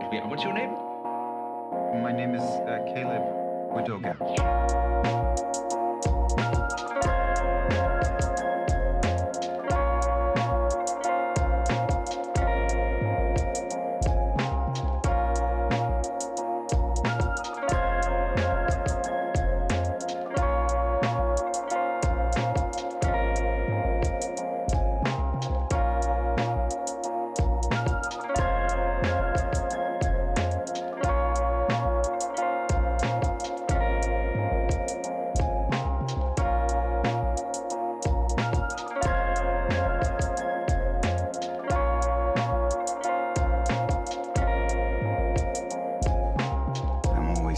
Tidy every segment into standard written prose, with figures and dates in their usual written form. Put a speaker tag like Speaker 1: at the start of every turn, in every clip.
Speaker 1: Yeah, what's your name?
Speaker 2: My name is Caleb Widoga.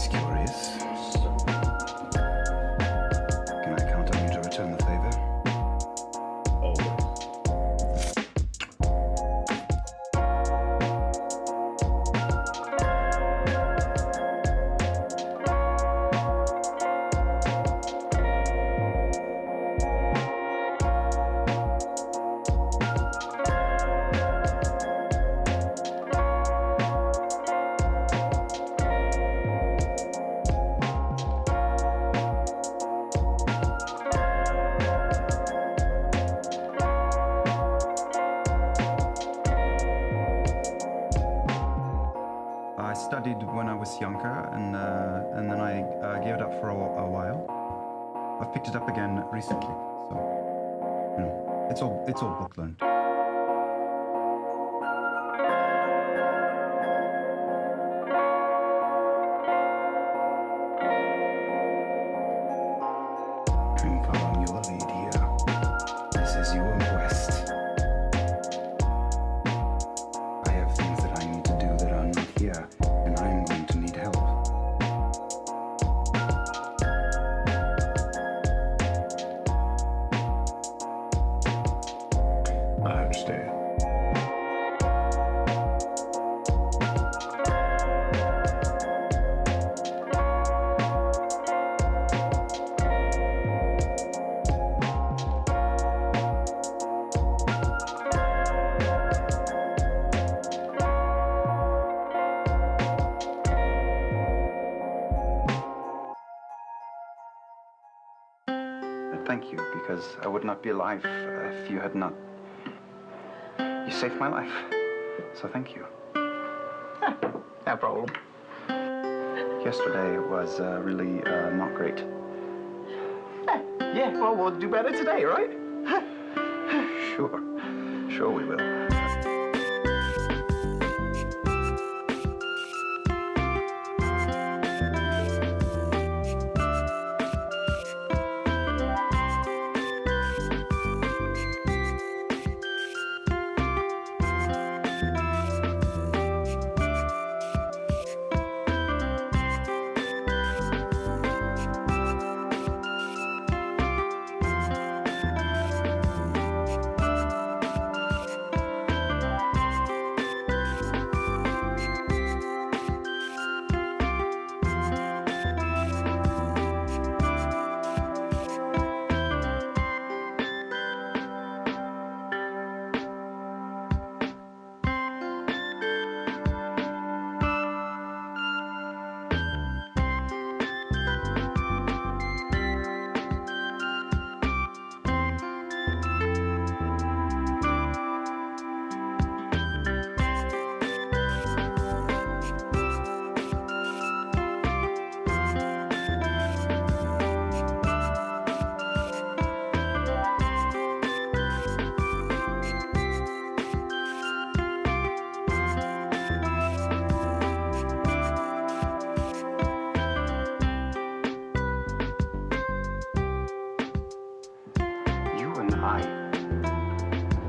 Speaker 2: Curious. Can I count on you to return the favor? I studied when I was younger, and then I gave it up for a while. I've picked it up again recently, so you know, it's all book learned. I'm following your lead here. This is your quest. I have things that I need to do that are not here, and I'm going to need help. I understand. Thank you, because I would not be alive if you had not. You saved my life, so thank you.
Speaker 3: No problem.
Speaker 2: Yesterday was really not great.
Speaker 3: Yeah, well, we'll do better today, right?
Speaker 2: Sure we will.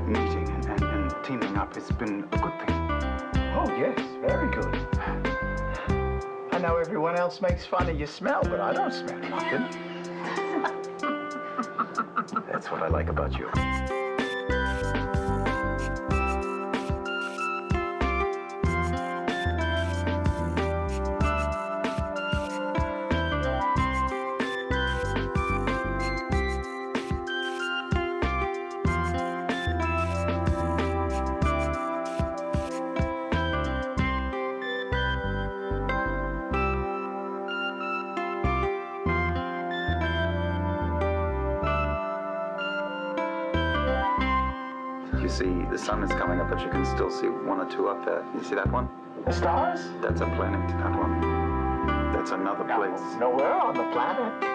Speaker 2: Meeting and teaming up has been a good thing.
Speaker 3: Oh, yes, very good. I know everyone else makes fun of your smell, but I don't smell nothing.
Speaker 2: That's what I like about you. you see the sun is coming up, but you can still see one or two up there. You see that one?
Speaker 3: The stars?
Speaker 2: That's a planet, that one. That's another place.
Speaker 3: No, we're on the planet.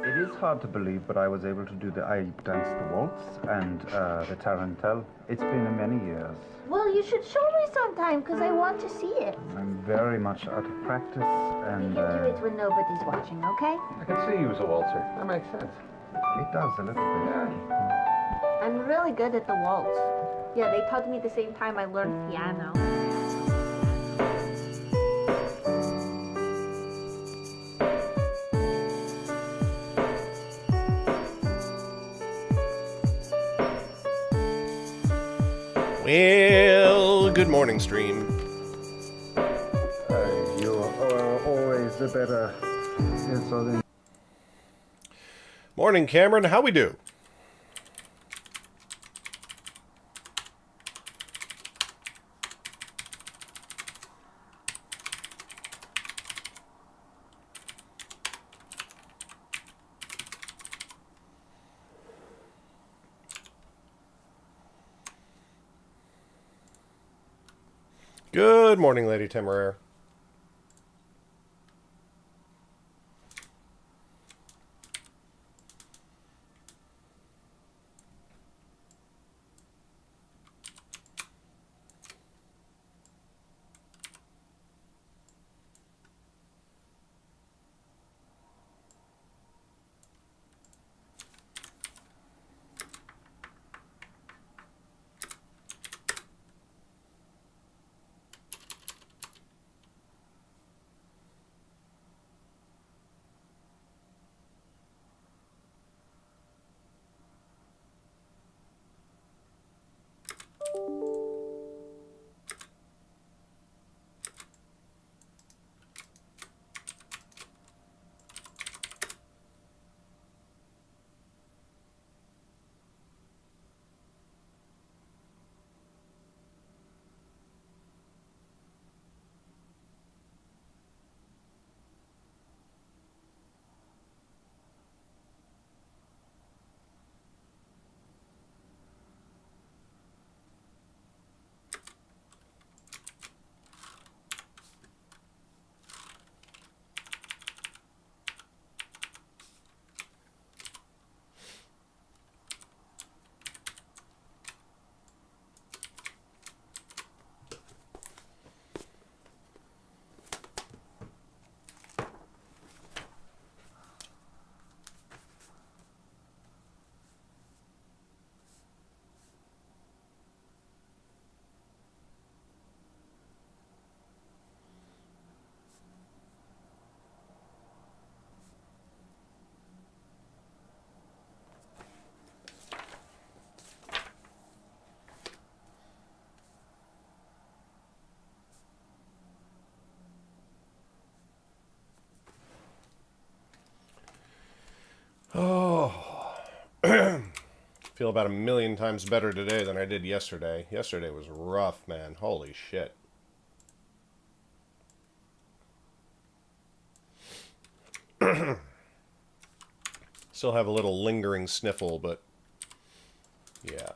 Speaker 2: It is hard to believe, but I was able to do I danced the waltz and the tarantelle. It's been many years.
Speaker 1: Well, you should show me sometime, because I want to see it.
Speaker 2: I'm very much out of practice, and
Speaker 1: You can do it when nobody's watching, okay?
Speaker 4: I can see you as a waltzer. That makes sense.
Speaker 2: it does a little bit.
Speaker 4: Yeah.
Speaker 1: I'm really good at the waltz. Yeah, they taught me at the same time I learned piano.
Speaker 5: Well, good morning, stream.
Speaker 2: You are always the better.
Speaker 5: Morning, Cameron. How we do? Good morning, Lady Temeraire. Oh, feel about 1,000,000 times better today than I did yesterday. Yesterday was rough, man. Holy shit. Still have a little lingering sniffle, but yeah.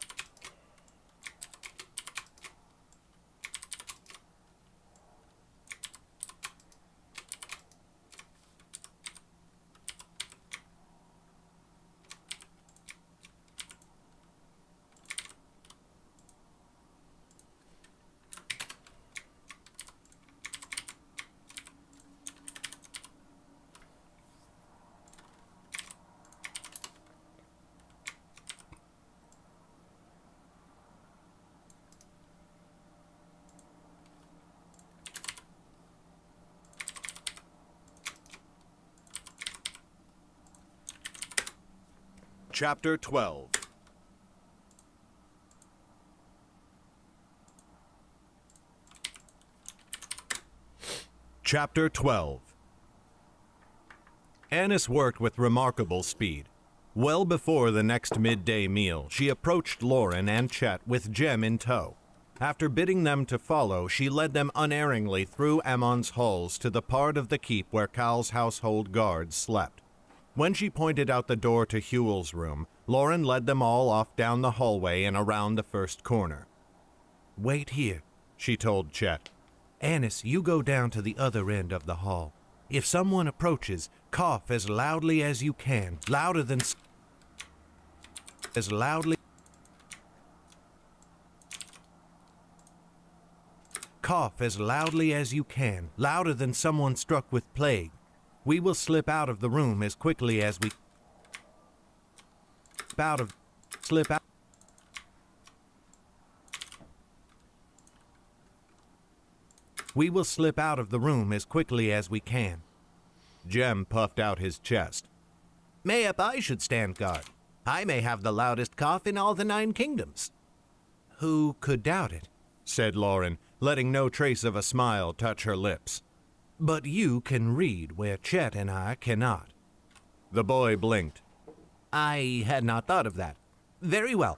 Speaker 6: Chapter 12. Chapter 12. Annis worked with remarkable speed. Well before the next midday meal, she approached Lauren and Chet with Jem in tow. After bidding them to follow, she led them unerringly through Ammon's halls to the part of the keep where Cal's household guards slept. When she pointed out the door to Hewell's room, Lauren led them all off down the hallway and around the first corner. "Wait here," she told Chet. "Annis, you go down to the other end of the hall. If someone approaches, cough as loudly as you can, louder than... as loudly... Cough as loudly as you can, louder than someone struck with plague. We will slip out of the room as quickly as we... Slip out... We will slip out of the room as quickly as we can." Jem puffed out his chest. "Mayhap I should stand guard. I may have the loudest cough in all the 9 kingdoms." "Who could doubt it?" said Lauren, letting no trace of a smile touch her lips. "But you can read where Chet and I cannot." The boy blinked. "I had not thought of that. Very well."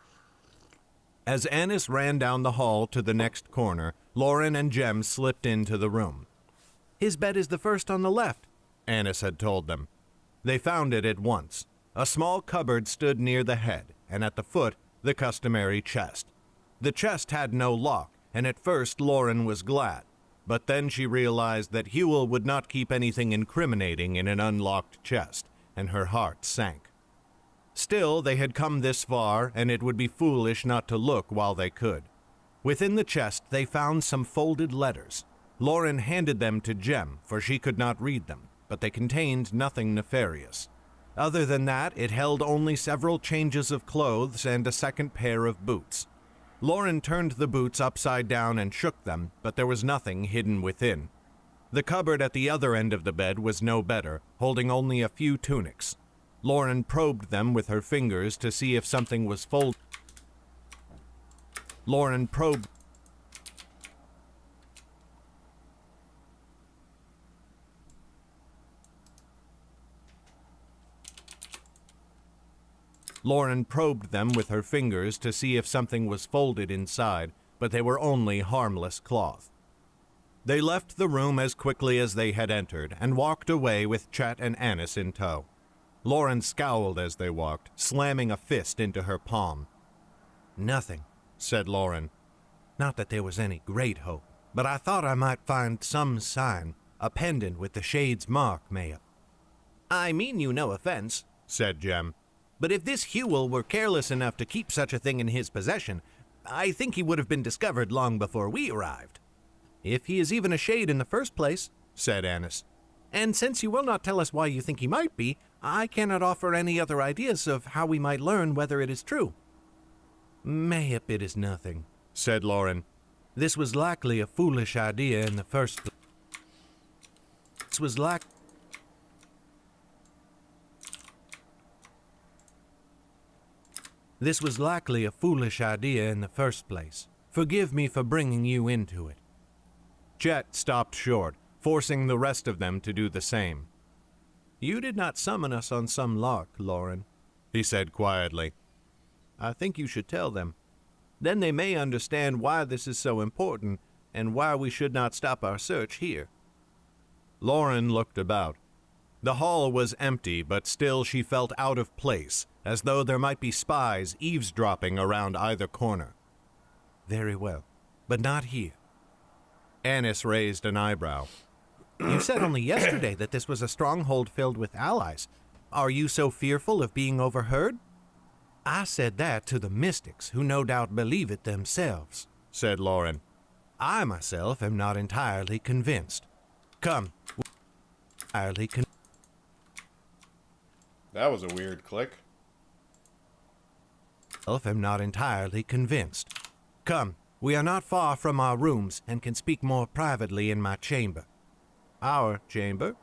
Speaker 6: As Annis ran down the hall to the next corner, Lauren and Jem slipped into the room. "His bed is the first on the left," Annis had told them. They found it at once. A small cupboard stood near the head, and at the foot, the customary chest. The chest had no lock, and at first Lauren was glad, but then she realized that Hewell would not keep anything incriminating in an unlocked chest, and her heart sank. Still, they had come this far, and it would be foolish not to look while they could. Within the chest, they found some folded letters. Lauren handed them to Jem, for she could not read them, but they contained nothing nefarious. Other than that, it held only several changes of clothes and a second pair of boots. Lauren turned the boots upside down and shook them, but there was nothing hidden within. The cupboard at the other end of the bed was no better, holding only a few tunics. Lauren probed them with her fingers to see if something was folded. Lauren probed them with her fingers to see if something was folded inside, but they were only harmless cloth. They left the room as quickly as they had entered and walked away with Chet and Annis in tow. Lauren scowled as they walked, slamming a fist into her palm. "Nothing," said Lauren. "Not that there was any great hope, but I thought I might find some sign, a pendant with the shade's mark, mayhap." "I mean you no offense," said Jem, "but if this Hewell were careless enough to keep such a thing in his possession, I think he would have been discovered long before we arrived." "If he is even a shade in the first place," said Annis. "And since you will not tell us why you think he might be, I cannot offer any other ideas of how we might learn whether it is true." "Mayhap it is nothing," said Lauren. "This was likely a foolish idea in the first place. This was likely a foolish idea in the first place. Forgive me for bringing you into it." Chet stopped short, forcing the rest of them to do the same. "You did not summon us on some lark, Lauren," he said quietly. "I think you should tell them. Then they may understand why this is so important and why we should not stop our search here." Lauren looked about. The hall was empty, but still she felt out of place, as though there might be spies eavesdropping around either corner. "Very well, but not here." Annis raised an eyebrow. "You said only yesterday that this was a stronghold filled with allies. Are you so fearful of being overheard?" "I said that to the mystics, who no doubt believe it themselves," said Lauren. "I myself am not entirely convinced. Come,
Speaker 5: That was a weird click.
Speaker 6: am not entirely convinced. Come, we are not far from our rooms and can speak more privately in my chamber." "Our chamber?"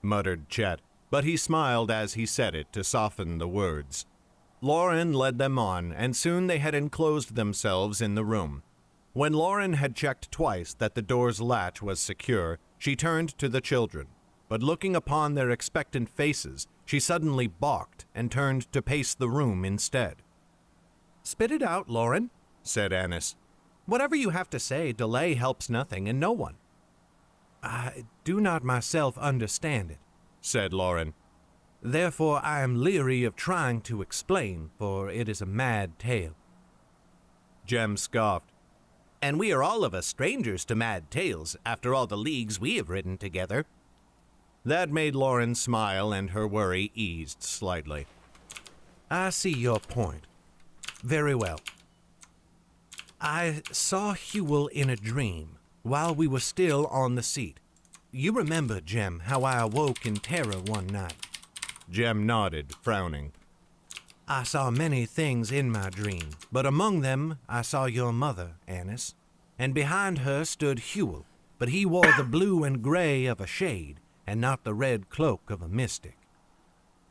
Speaker 6: muttered Chet, but he smiled as he said it to soften the words. Lauren led them on, and soon they had enclosed themselves in the room. When Lauren had checked twice that the door's latch was secure, she turned to the children, but looking upon their expectant faces, she suddenly balked and turned to pace the room instead. "Spit it out, Lauren," said Annis. "Whatever you have to say, delay helps nothing and no one." "I do not myself understand it," said Lauren. Therefore I am leery of trying to explain, for it is a mad tale. Jem scoffed. And we are all of us strangers to mad tales, after all the leagues we have ridden together. That made Lauren smile, and her worry eased slightly. I see your point. Very well. I saw Hewell in a dream, while we were still on the seat. You remember, Jem, how I awoke in terror one night? Jem nodded, frowning. I saw many things in my dream, but among them I saw your mother, Annis, and behind her stood Hewell, but he wore the blue and gray of a shade, and not the red cloak of a mystic.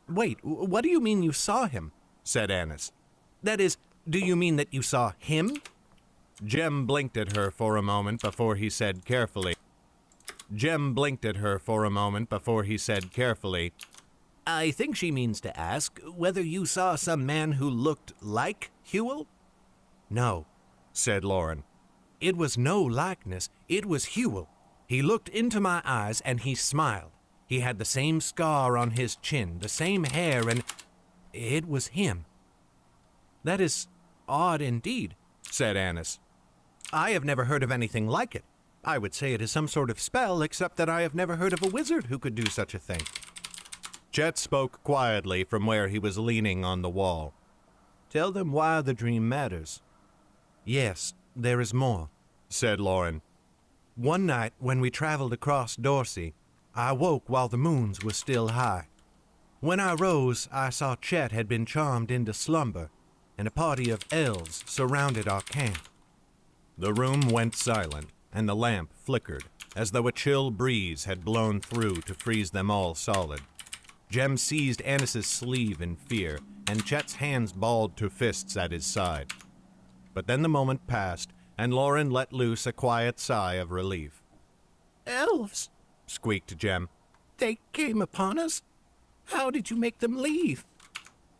Speaker 6: Wait, what do you mean you saw him? Said Annis. That is, do you mean that you saw him? Jem blinked at her for a moment before he said carefully. I think she means to ask whether you saw some man who looked like Hewell? No, said Lauren. It was no likeness, it was Hewell. He looked into my eyes and he smiled. He had the same scar on his chin, the same hair, and it was him. That is odd indeed, said Annis. I have never heard of anything like it. I would say it is some sort of spell, except that I have never heard of a wizard who could do such a thing. Chet spoke quietly from where he was leaning on the wall. Tell them why the dream matters. Yes, there is more, said Lauren. One night when we traveled across Dorsey, I woke while the moons were still high. When I rose, I saw Chet had been charmed into slumber, and a party of elves surrounded our camp. The room went silent, and the lamp flickered, as though a chill breeze had blown through to freeze them all solid. Jem seized Annis's sleeve in fear, and Chet's hands balled to fists at his side. But then the moment passed, and Lauren let loose a quiet sigh of relief. Elves, squeaked Jem. They came upon us? How did you make them leave?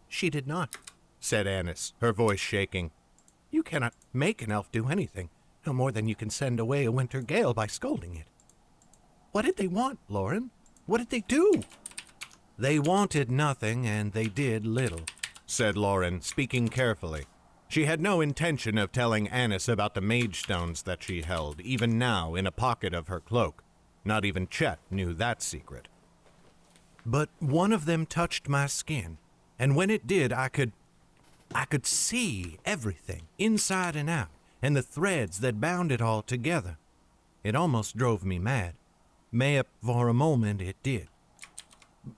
Speaker 6: She did not, said Annis, her voice shaking. You cannot make an elf do anything, no more than you can send away a winter gale by scolding it. What did they want, Lauren? What did they do? They wanted nothing, and they did little, said Lauren, speaking carefully. She had no intention of telling Annis about the mage stones that she held, even now in a pocket of her cloak. Not even Chet knew that secret. But one of them touched my skin, and when it did, I could see everything, inside and out, and the threads that bound it all together. It almost drove me mad. Mayhap for a moment it did.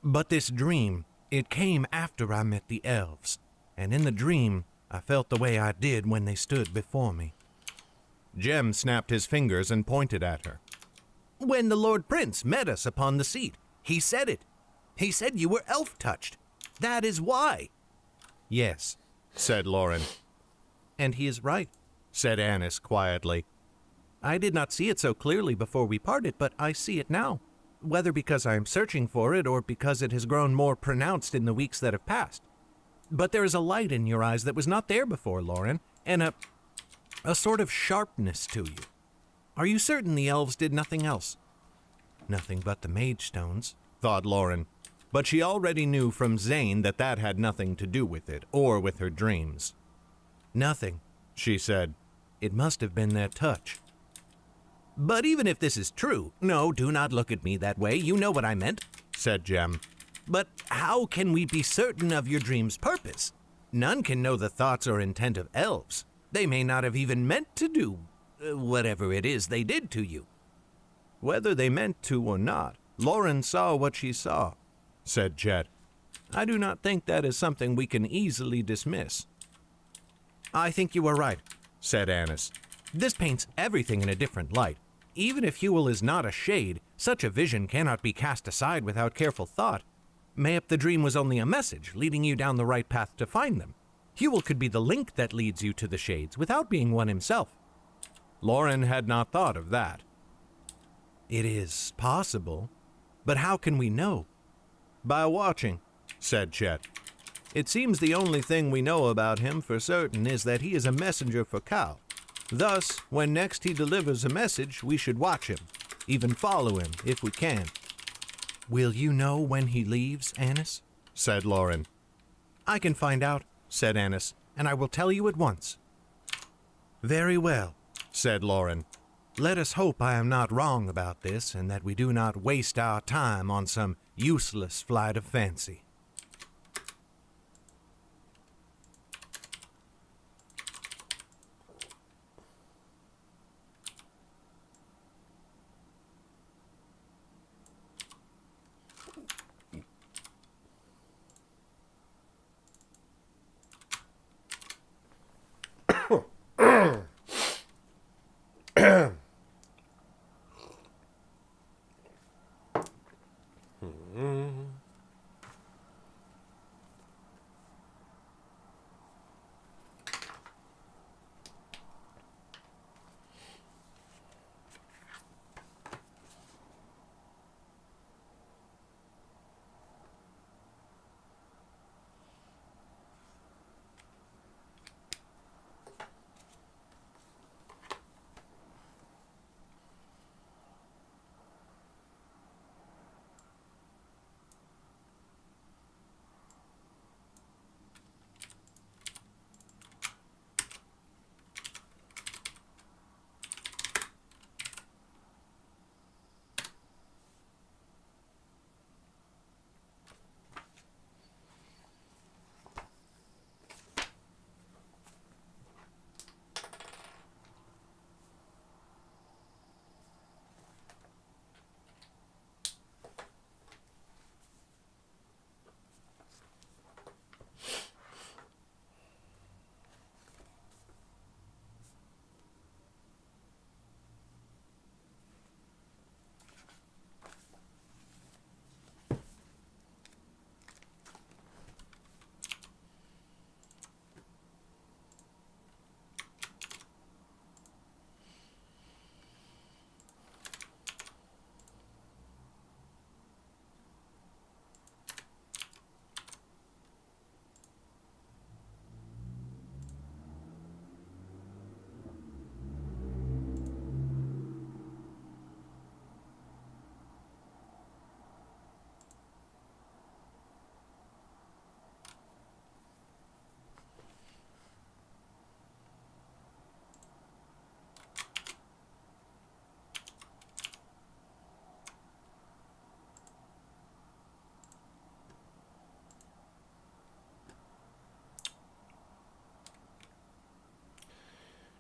Speaker 6: But this dream, it came after I met the elves, and in the dream, I felt the way I did when they stood before me. Jem snapped his fingers and pointed at her. When the Lord Prince met us upon the seat, he said it. He said you were elf-touched. That is why. Yes, said Lauren. And he is right, said Annis quietly. I did not see it so clearly before we parted, but I see it now, whether because I am searching for it or because it has grown more pronounced in the weeks that have passed. But there is a light in your eyes that was not there before, Lauren, and a sort of sharpness to you. Are you certain the elves did nothing else? Nothing but the mage stones, thought Lauren, but she already knew from Zane that that had nothing to do with it, or with her dreams. Nothing, she said. It must have been their touch. But even if this is true, no, do not look at me that way, you know what I meant, said Jem. But how can we be certain of your dream's purpose? None can know the thoughts or intent of elves. They may not have even meant to do whatever it is they did to you. Whether they meant to or not, Lauren saw what she saw, said Chet. I do not think that is something we can easily dismiss. I think you are right, said Annis. This paints everything in a different light. Even if Hewell is not a shade, such a vision cannot be cast aside without careful thought. Mayhap the dream was only a message, leading you down the right path to find them. Hewell could be the link that leads you to the shades, without being one himself. Lauren had not thought of that. It is possible, but how can we know? By watching, said Chet. It seems the only thing we know about him for certain is that he is a messenger for Cal. Thus, when next he delivers a message, we should watch him, even follow him if we can. Will you know when he leaves, Annis? said Lauren. I can find out, said Annis, and I will tell you at once. Very well, said Lauren. Let us hope I am not wrong about this, and that we do not waste our time on some useless flight of fancy.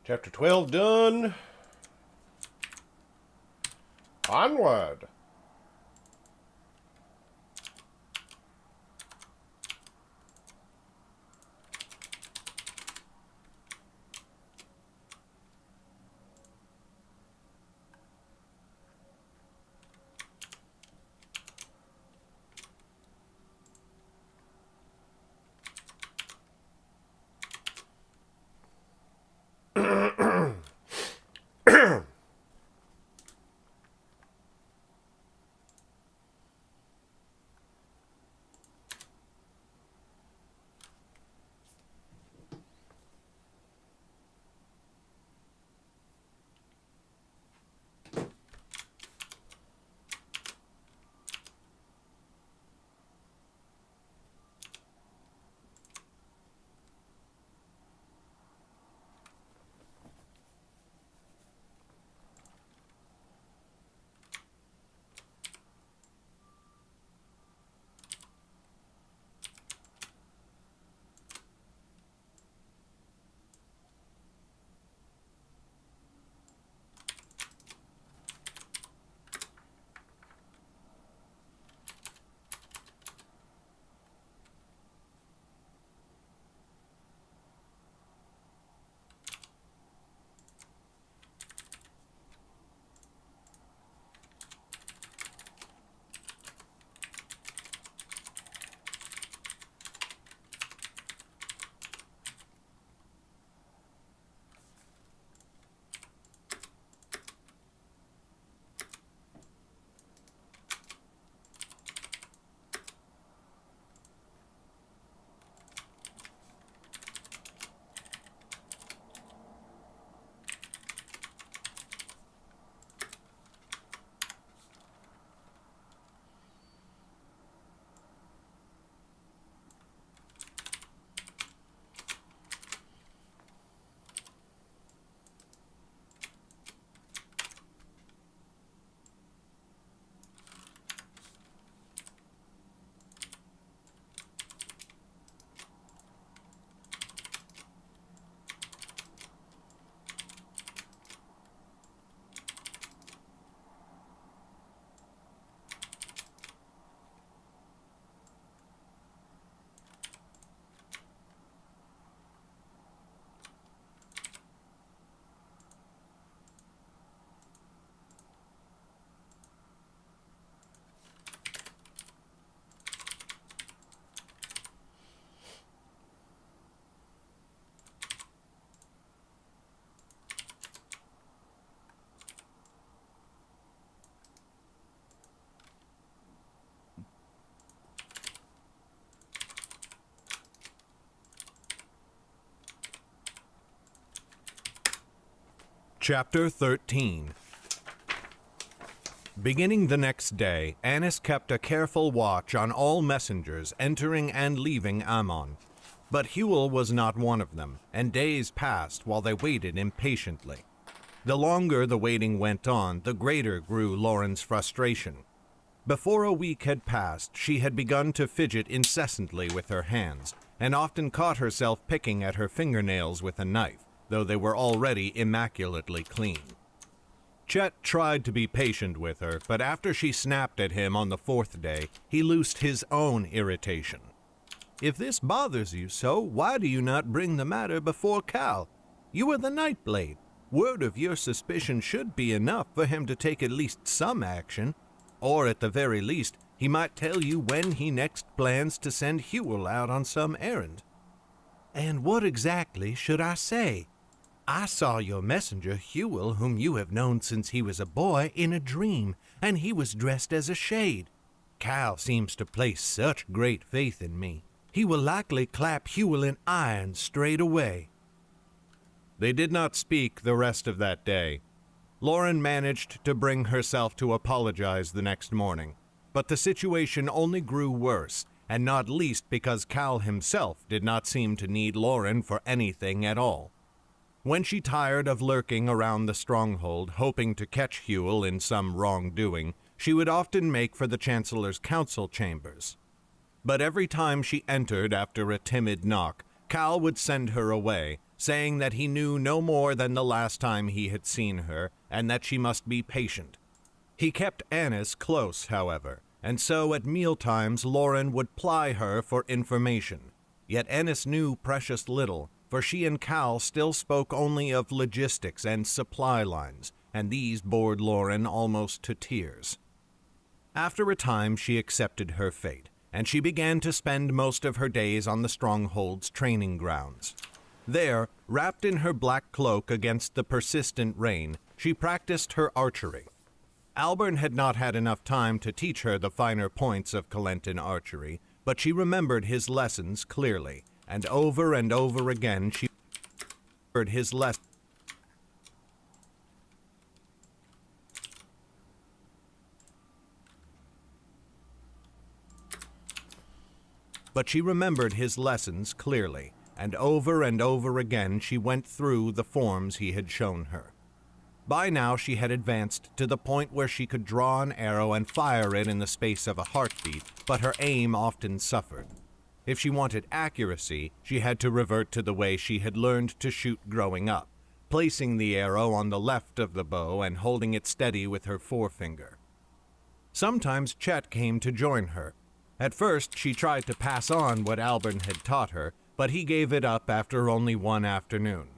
Speaker 5: Chapter 12 done. Onward.
Speaker 6: Chapter 13. Beginning the next day, Annis kept a careful watch on all messengers entering and leaving Ammon. But Huel was not one of them, and days passed while they waited impatiently. The longer the waiting went on, the greater grew Lauren's frustration. Before a week had passed, she had begun to fidget incessantly with her hands, and often caught herself picking at her fingernails with a knife, though they were already immaculately clean. Chet tried to be patient with her, but after she snapped at him on the fourth day, he loosed his own irritation. "If this bothers you so, why do you not bring the matter before Cal? You are the Nightblade. Word of your suspicion should be enough for him to take at least some action. Or at the very least, he might tell you when he next plans to send Huel out on some errand." "And what exactly should I say? I saw your messenger, Huel, whom you have known since he was a boy, in a dream, and he was dressed as a shade. Cal seems to place such great faith in me. He will likely clap Huel in irons straight away." They did not speak the rest of that day. Lauren managed to bring herself to apologize the next morning, but the situation only grew worse, and not least because Cal himself did not seem to need Lauren for anything at all. When she tired of lurking around the stronghold, hoping to catch Huel in some wrongdoing, she would often make for the Chancellor's council chambers. But every time she entered after a timid knock, Cal would send her away, saying that he knew no more than the last time he had seen her, and that she must be patient. He kept Annis close, however, and so at mealtimes Lauren would ply her for information. Yet Annis knew precious little, for she and Cal still spoke only of logistics and supply lines, and these bored Lauren almost to tears. After a time she accepted her fate, and she began to spend most of her days on the stronghold's training grounds. There, wrapped in her black cloak against the persistent rain, she practiced her archery. Albern had not had enough time to teach her the finer points of Colentin archery, but she remembered his lessons clearly, and over again she heard his lesson. But she remembered his lessons clearly, and over again she went through the forms he had shown her. By now she had advanced to the point where she could draw an arrow and fire it in the space of a heartbeat, but her aim often suffered. If she wanted accuracy, she had to revert to the way she had learned to shoot growing up, placing the arrow on the left of the bow and holding it steady with her forefinger. Sometimes Chet came to join her. At first she tried to pass on what Albern had taught her, but he gave it up after only one afternoon.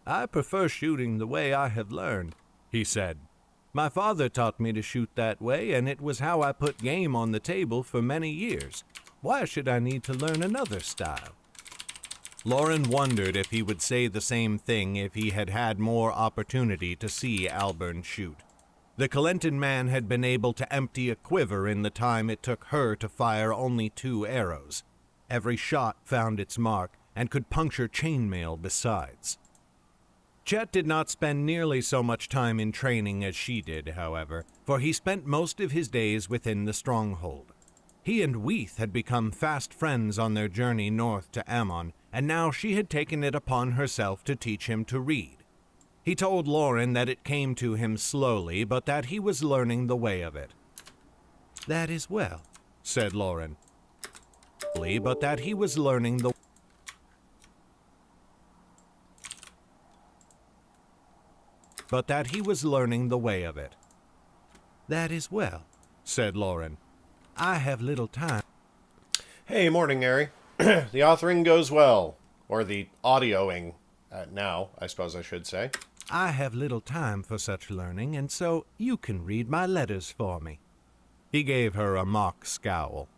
Speaker 6: "I prefer shooting the way I have learned," he said. "My father taught me to shoot that way, and it was how I put game on the table for many years. Why should I need to learn another style?" Lauren wondered if he would say the same thing if he had had more opportunity to see Albern shoot. The Colentin man had been able to empty a quiver in the time it took her to fire only 2 arrows. Every shot found its mark and could puncture chainmail besides. Chet did not spend nearly so much time in training as she did, however, for he spent most of his days within the stronghold. He and Weath had become fast friends on their journey north to Ammon, and now she had taken it upon herself to teach him to read. He told Lauren that it came to him slowly, but that he was learning the way of it. "That is well," said Lauren. "But that he was learning the way of it. "That is well," said Lauren. "I have little time."
Speaker 5: Hey, morning, Ari. The authoring goes well. Or the audioing, now, I suppose I should say.
Speaker 6: "I have little time for such learning, and so you can read my letters for me." He gave her a mock scowl.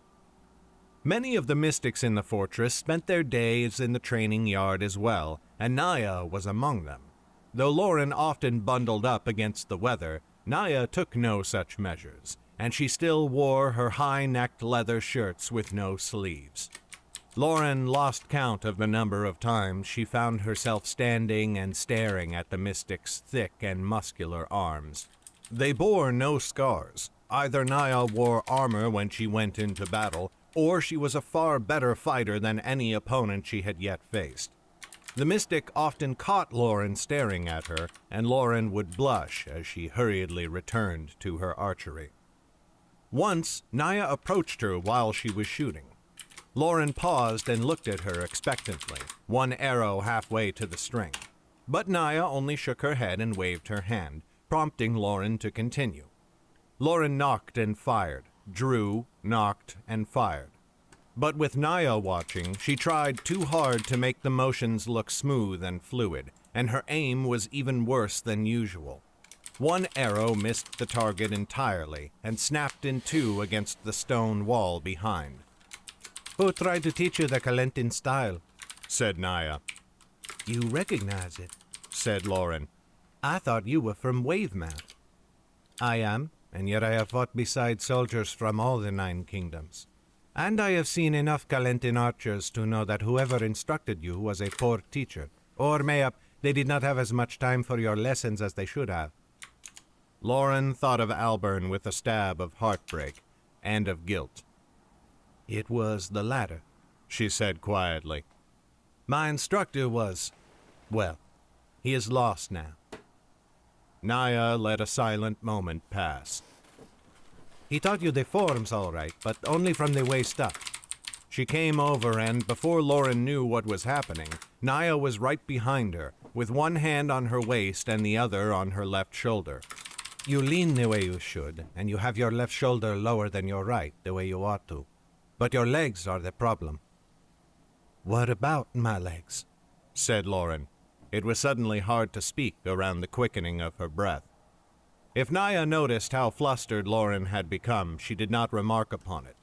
Speaker 6: Many of the mystics in the fortress spent their days in the training yard as well, and Naya was among them. Though Lauren often bundled up against the weather, Naya took no such measures, and she still wore her high-necked leather shirts with no sleeves. Lauren lost count of the number of times she found herself standing and staring at the mystic's thick and muscular arms. They bore no scars. Either Naya wore armor when she went into battle, or she was a far better fighter than any opponent she had yet faced. The mystic often caught Lauren staring at her, and Lauren would blush as she hurriedly returned to her archery. Once, Naya approached her while she was shooting. Lauren paused and looked at her expectantly, one arrow halfway to the string. But Naya only shook her head and waved her hand, prompting Lauren to continue. Lauren knocked and fired, drew, knocked, and fired. But with Naya watching, she tried too hard to make the motions look smooth and fluid, and her aim was even worse than usual. One arrow missed the target entirely and snapped in two against the stone wall behind. "Who tried to teach you the Kalentin style?" said Naya. "You recognize it," said Lauren. "I thought you were from Weremage." "I am, and yet I have fought beside soldiers from all the 9 kingdoms. And I have seen enough Kalentin archers to know that whoever instructed you was a poor teacher, or mayhap they did not have as much time for your lessons as they should have." Lauren thought of Albern with a stab of heartbreak and of guilt. "It was the latter," she said quietly. "My instructor was, well, he is lost now." Naya let a silent moment pass. "He taught you the forms all right, but only from the waist up." She came over, and before Lauren knew what was happening, Naya was right behind her, with one hand on her waist and the other on her left shoulder. "You lean the way you should, and you have your left shoulder lower than your right, the way you ought to. But your legs are the problem." "What about my legs?" said Lauren. It was suddenly hard to speak around the quickening of her breath. If Naya noticed how flustered Lauren had become, she did not remark upon it.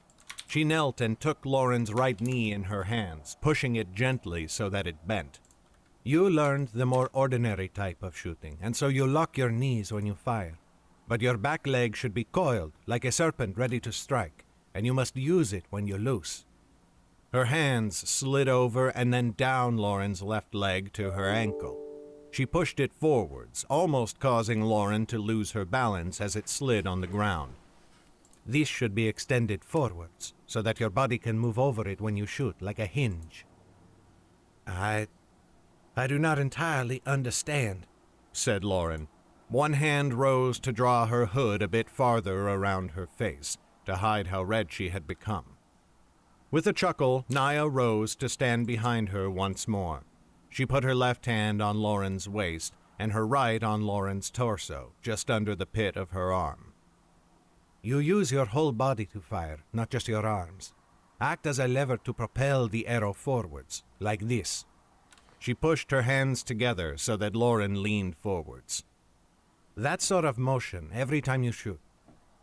Speaker 6: She knelt and took Lauren's right knee in her hands, pushing it gently so that it bent. "You learned the more ordinary type of shooting, and so you lock your knees when you fire. But your back leg should be coiled, like a serpent ready to strike, and you must use it when you loose." Her hands slid over and then down Lauren's left leg to her ankle. She pushed it forwards, almost causing Lauren to lose her balance as it slid on the ground. "This should be extended forwards, so that your body can move over it when you shoot, like a hinge." I do not entirely understand," said Lauren. One hand rose to draw her hood a bit farther around her face, to hide how red she had become. With a chuckle, Naya rose to stand behind her once more. She put her left hand on Lauren's waist and her right on Lauren's torso, just under the pit of her arm. "You use your whole body to fire, not just your arms. Act as a lever to propel the arrow forwards, like this." She pushed her hands together so that Lauren leaned forwards. "That sort of motion every time you shoot.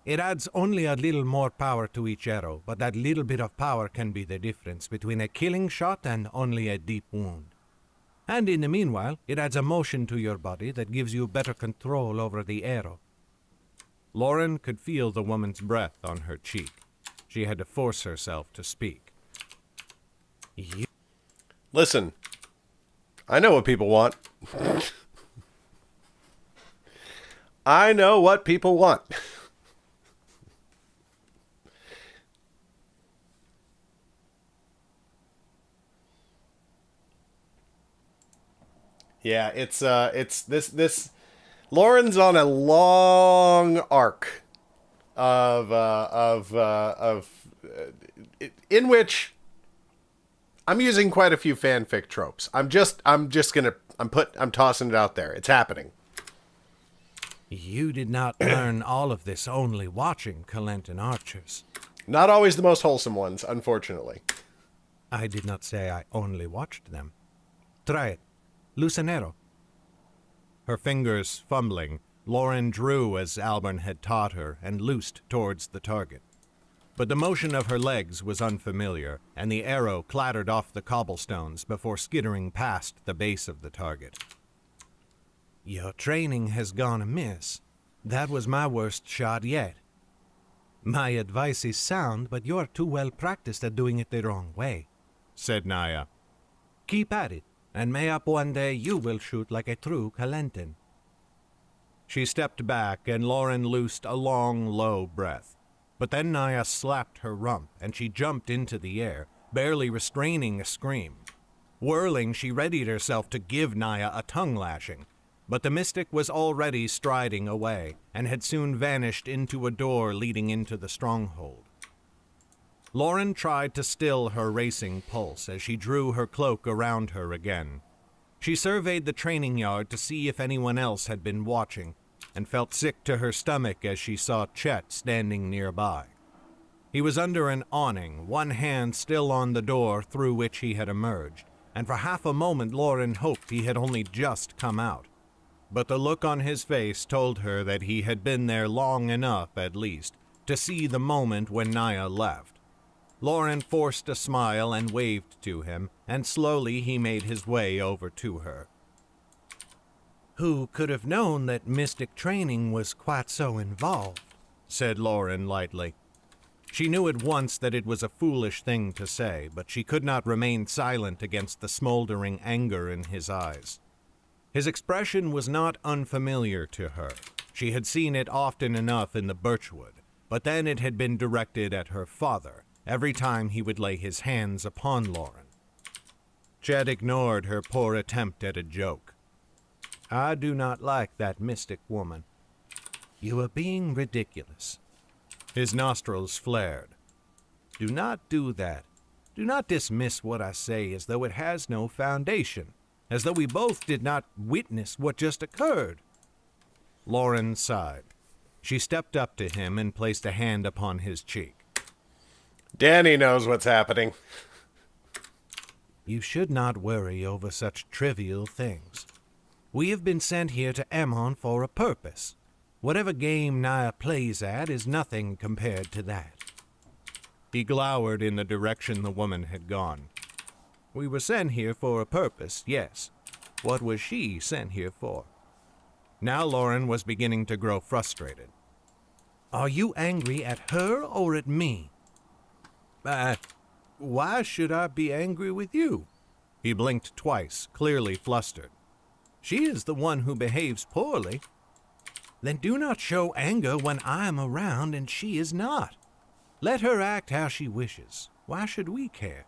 Speaker 6: It adds only a little more power to each arrow, but that little bit of power can be the difference between a killing shot and only a deep wound. And in the meanwhile, it adds a motion to your body that gives you better control over the arrow." Lauren could feel the woman's breath on her cheek. She had to force herself to speak.
Speaker 5: Listen, I know what people want. I know what people want. Yeah, it's this Lauren's on a long arc in which I'm using quite a few fanfic tropes. I'm tossing it out there. It's happening.
Speaker 6: "You did not learn all of this only watching Kalentin archers."
Speaker 5: Not always the most wholesome ones, unfortunately.
Speaker 6: "I did not say I only watched them. Try it. Loose an arrow." Her fingers fumbling, Lauren drew as Albern had taught her and loosed towards the target. But the motion of her legs was unfamiliar, and the arrow clattered off the cobblestones before skittering past the base of the target. "Your training has gone amiss. That was my worst shot yet. My advice is sound, but you are too well practiced at doing it the wrong way. said Naya. Keep at it, and mayhap one day you will shoot like a true Kalentin. She stepped back, and Lauren loosed a long, low breath. But then Naya slapped her rump, and she jumped into the air, barely restraining a scream. Whirling, she readied herself to give Naya a tongue-lashing, but the mystic was already striding away, and had soon vanished into a door leading into the stronghold. Lauren tried to still her racing pulse as she drew her cloak around her again. She surveyed the training yard to see if anyone else had been watching, and felt sick to her stomach as she saw Chet standing nearby. He was under an awning, one hand still on the door through which he had emerged, and for half a moment Lauren hoped he had only just come out. But the look on his face told her that he had been there long enough, at least, to see the moment when Naya left. Lauren forced a smile and waved to him, and slowly he made his way over to her. Who could have known that mystic training was quite so involved? Said Lauren lightly. She knew at once that it was a foolish thing to say, but she could not remain silent against the smoldering anger in his eyes. His expression was not unfamiliar to her. She had seen it often enough in the birchwood, but then it had been directed at her father, every time he would lay his hands upon Lauren. Chet ignored her poor attempt at a joke. I do not like that mystic woman. You are being ridiculous. His nostrils flared. Do not do that. Do not dismiss what I say as though it has no foundation, as though we both did not witness what just occurred. Lauren sighed. She stepped up to him and placed a hand upon his cheek.
Speaker 5: Danny knows what's happening.
Speaker 6: You should not worry over such trivial things. We have been sent here to Ammon for a purpose. Whatever game Naya plays at is nothing compared to that. He glowered in the direction the woman had gone. We were sent here for a purpose, yes. What was she sent here for? Now Lauren was beginning to grow frustrated. Are you angry at her or at me? Why should I be angry with you? He blinked twice, clearly flustered. She is the one who behaves poorly. Then do not show anger when I am around and she is not. Let her act how she wishes. Why should we care?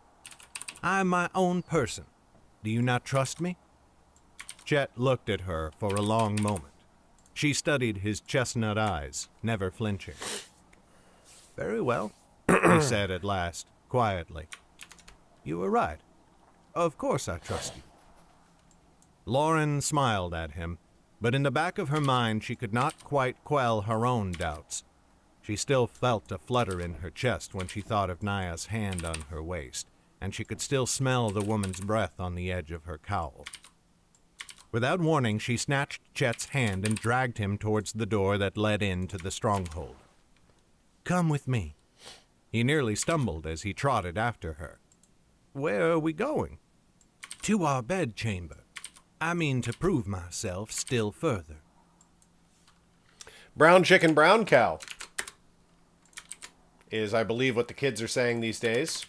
Speaker 6: I am my own person. Do you not trust me? Chet looked at her for a long moment. She studied his chestnut eyes, never flinching. Very well, he said at last, quietly. You were right. Of course I trust you. Lauren smiled at him, but in the back of her mind she could not quite quell her own doubts. She still felt a flutter in her chest when she thought of Naya's hand on her waist, and she could still smell the woman's breath on the edge of her cowl. Without warning, she snatched Chet's hand and dragged him towards the door that led into the stronghold. Come with me. He nearly stumbled as he trotted after her. Where are we going? To our bedchamber. I mean to prove myself still further.
Speaker 5: Brown chicken, brown cow is, I believe, what the kids are saying these days.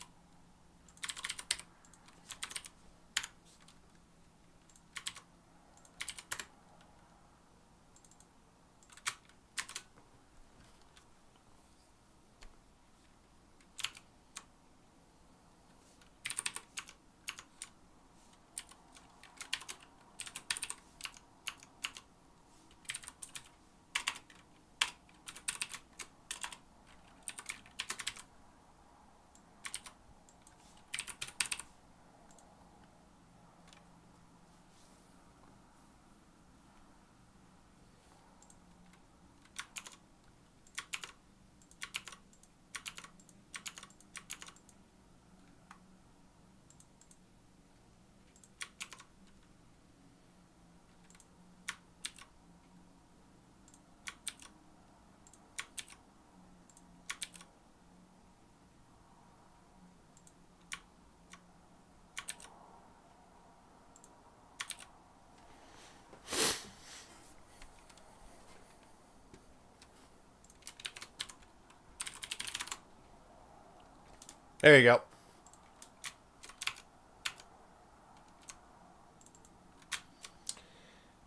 Speaker 5: There you go.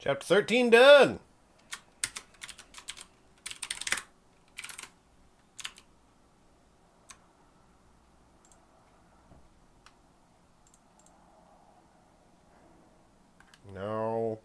Speaker 5: Chapter 13 done. No.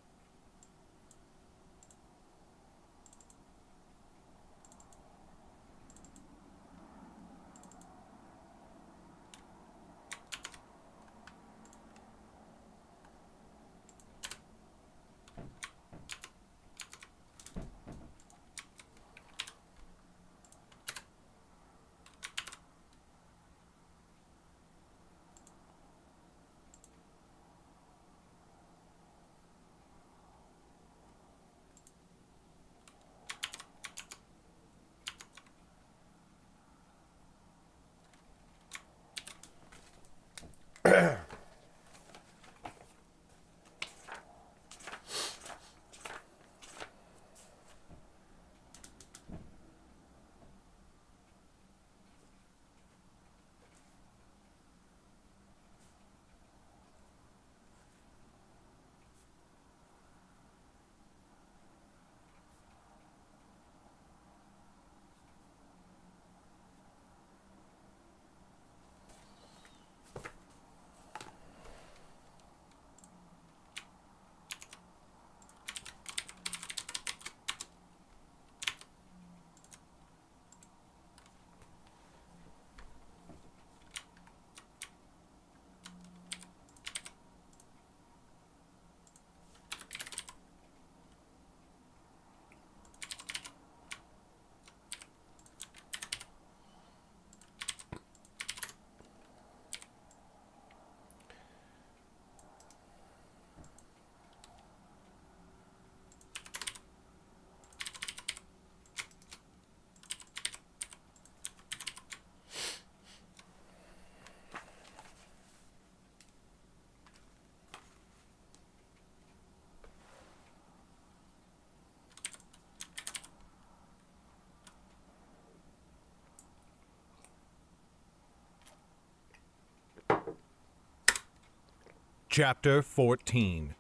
Speaker 6: Chapter 14.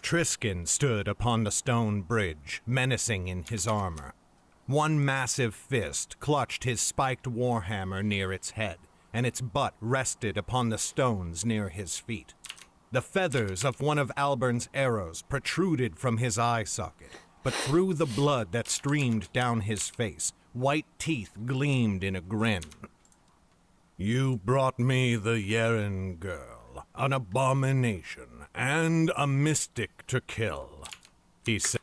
Speaker 6: Triskin stood upon the stone bridge, menacing in his armor. One massive fist clutched his spiked warhammer near its head, and its butt rested upon the stones near his feet. The feathers of one of Albern's arrows protruded from his eye socket, but through the blood that streamed down his face, white teeth gleamed in a grin. You brought me the Yeren girl, an abomination, and a mystic to kill, he said.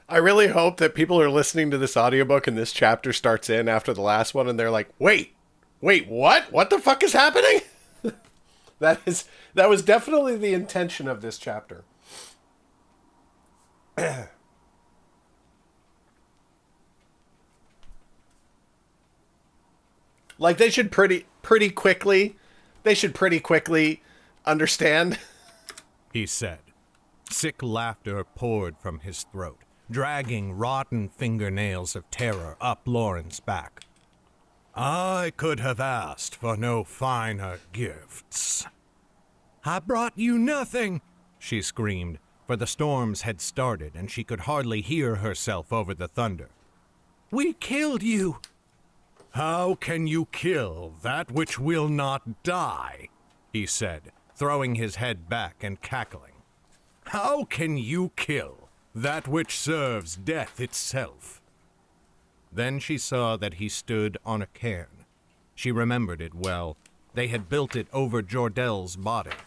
Speaker 5: I really hope that people are listening to this audiobook and this chapter starts in after the last one and they're like, wait, what? What the fuck is happening? That was definitely the intention of this chapter. Like they should pretty quickly understand,
Speaker 6: he said. Sick laughter poured from his throat, dragging rotten fingernails of terror up Lauren's back. I could have asked for no finer gifts. I brought you nothing, she screamed, for the storms had started and she could hardly hear herself over the thunder. We killed you. How can you kill that which will not die? He said, throwing his head back and cackling. How can you kill that which serves death itself? Then she saw that he stood on a cairn. She remembered it well. They had built it over Jordel's body.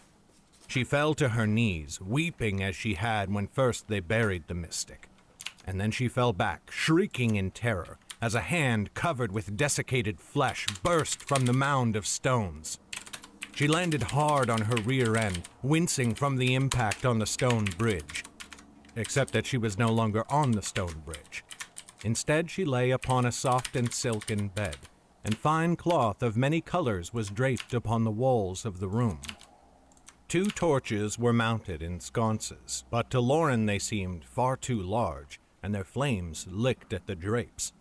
Speaker 6: She fell to her knees, weeping as she had when first they buried the mystic. And then she fell back, shrieking in terror, as a hand covered with desiccated flesh burst from the mound of stones. She landed hard on her rear end, wincing from the impact on the stone bridge. Except that she was no longer on the stone bridge. Instead, she lay upon a soft and silken bed, and fine cloth of many colors was draped upon the walls of the room. 2 torches were mounted in sconces, but to Lauren they seemed far too large, and their flames licked at the drapes.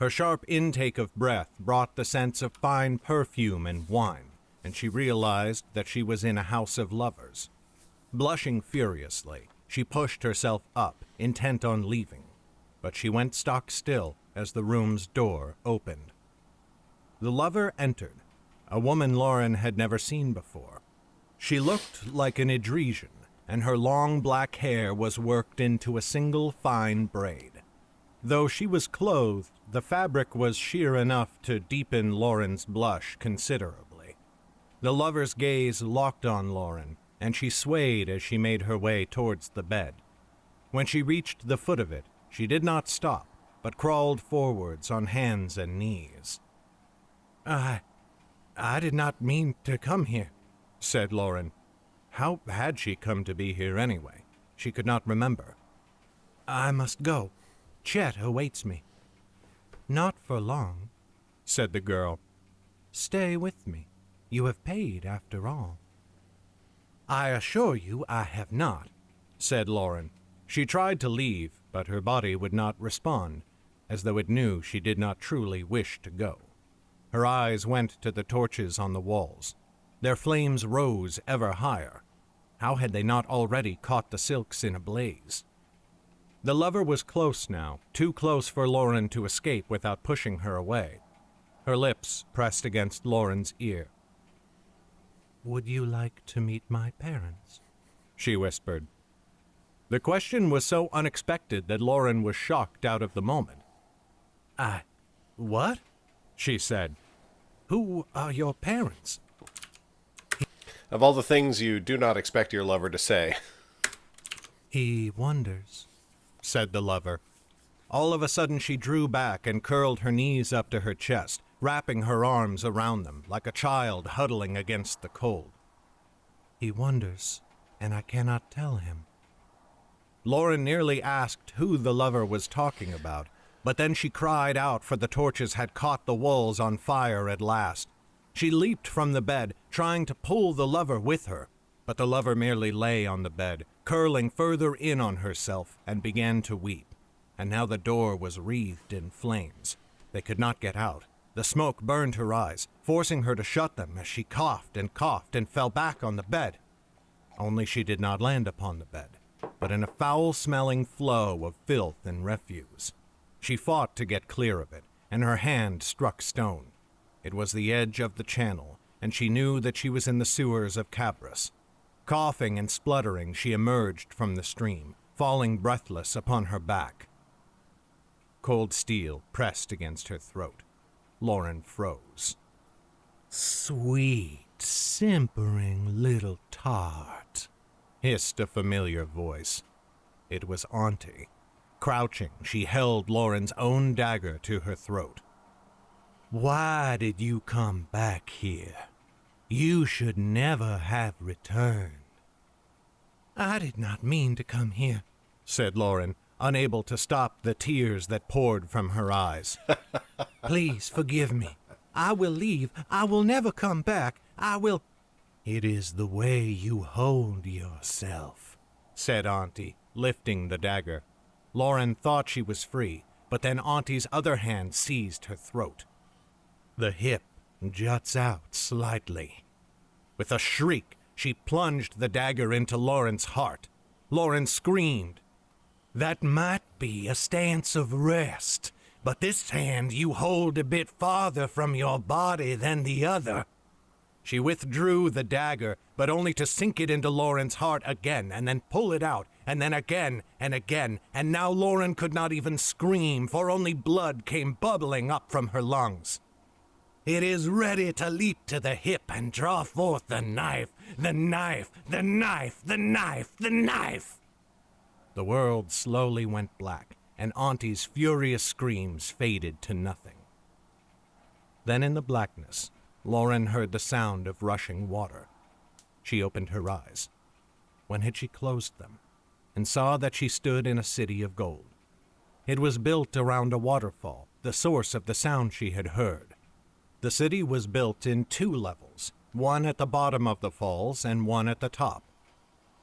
Speaker 6: Her sharp intake of breath brought the sense of fine perfume and wine, and she realized that she was in a house of lovers. Blushing furiously, she pushed herself up, intent on leaving, but she went stock still as the room's door opened. The lover entered, a woman Lauren had never seen before. She looked like an Idrisian, and her long black hair was worked into a single fine braid. Though she was clothed, the fabric was sheer enough to deepen Lauren's blush considerably. The lover's gaze locked on Lauren, and she swayed as she made her way towards the bed. When she reached the foot of it, she did not stop, but crawled forwards on hands and knees. I did not mean to come here," said Lauren. How had she come to be here anyway? She could not remember. "I must go. Chet awaits me." "Not for long," said the girl. "Stay with me. You have paid, after all." "I assure you I have not," said Lauren. She tried to leave, but her body would not respond, as though it knew she did not truly wish to go. Her eyes went to the torches on the walls. Their flames rose ever higher. How had they not already caught the silks in a blaze? The lover was close now, too close for Lauren to escape without pushing her away. Her lips pressed against Lauren's ear. "Would you like to meet my parents?" she whispered. The question was so unexpected that Lauren was shocked out of the moment. What?" she said. "Who are your parents?"
Speaker 5: Of all the things you do not expect your lover to say.
Speaker 6: "He wonders," said the lover. All of a sudden she drew back and curled her knees up to her chest, wrapping her arms around them like a child huddling against the cold. "He wonders, and I cannot tell him." Lauren nearly asked who the lover was talking about, but then she cried out, for the torches had caught the walls on fire at last. She leaped from the bed, trying to pull the lover with her, but the lover merely lay on the bed, curling further in on herself, and began to weep. And now the door was wreathed in flames. They could not get out. The smoke burned her eyes, forcing her to shut them as she coughed and fell back on the bed. Only she did not land upon the bed, but in a foul-smelling flow of filth and refuse. She fought to get clear of it, and her hand struck stone. It was the edge of the channel, and she knew that she was in the sewers of Cabras. Coughing and spluttering, she emerged from the stream, falling breathless upon her back. Cold steel pressed against her throat. Lauren froze. "Sweet, simpering little tart," hissed a familiar voice. It was Auntie. Crouching, she held Lauren's own dagger to her throat. "Why did you come back here? You should never have returned." "I did not mean to come here," said Lauren, unable to stop the tears that poured from her eyes. "Please forgive me. I will leave. I will never come back. I will—" "It is the way you hold yourself," said Auntie, lifting the dagger. Lauren thought she was free, but then Auntie's other hand seized her throat. The hip juts out slightly. With a shriek, she plunged the dagger into Lauren's heart. Lauren screamed. "That might be a stance of rest, but this hand you hold a bit farther from your body than the other." She withdrew the dagger, but only to sink it into Lauren's heart again, and then pull it out, and then again, and now Lauren could not even scream, for only blood came bubbling up from her lungs. "It is ready to leap to the hip and draw forth the knife, the knife, the knife, the knife, the knife." The world slowly went black, and Auntie's furious screams faded to nothing. Then in the blackness, Lauren heard the sound of rushing water. She opened her eyes. When had she closed them? And saw that she stood in a city of gold. It was built around a waterfall, the source of the sound she had heard. The city was built in 2 levels, one at the bottom of the falls and one at the top.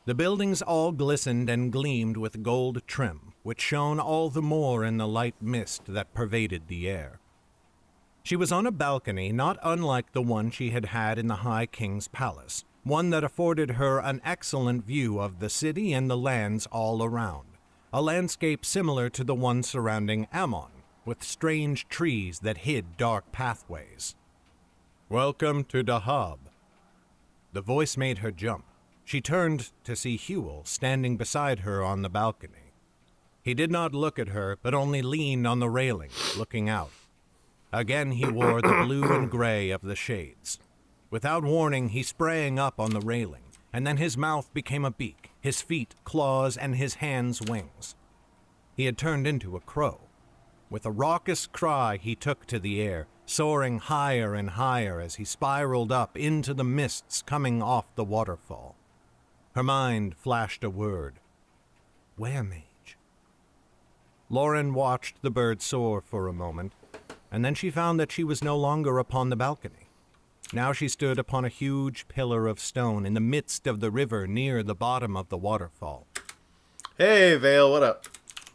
Speaker 6: The buildings all glistened and gleamed with gold trim, which shone all the more in the light mist that pervaded the air. She was on a balcony not unlike the one she had had in the High King's palace, one that afforded her an excellent view of the city and the lands all around, a landscape similar to the one surrounding Ammon, with strange trees that hid dark pathways. "Welcome to Dahab." The voice made her jump. She turned to see Huel standing beside her on the balcony. He did not look at her, but only leaned on the railing, looking out. Again he wore the blue and gray of the shades. Without warning, he sprang up on the railing, and then his mouth became a beak, his feet claws, and his hands wings. He had turned into a crow. With a raucous cry, he took to the air, soaring higher and higher as he spiraled up into the mists coming off the waterfall. Her mind flashed a word. Weremage. Lauren watched the bird soar for a moment, and then she found that she was no longer upon the balcony. Now she stood upon a huge pillar of stone in the midst of the river near the bottom of the waterfall.
Speaker 5: Hey, Vale, what up?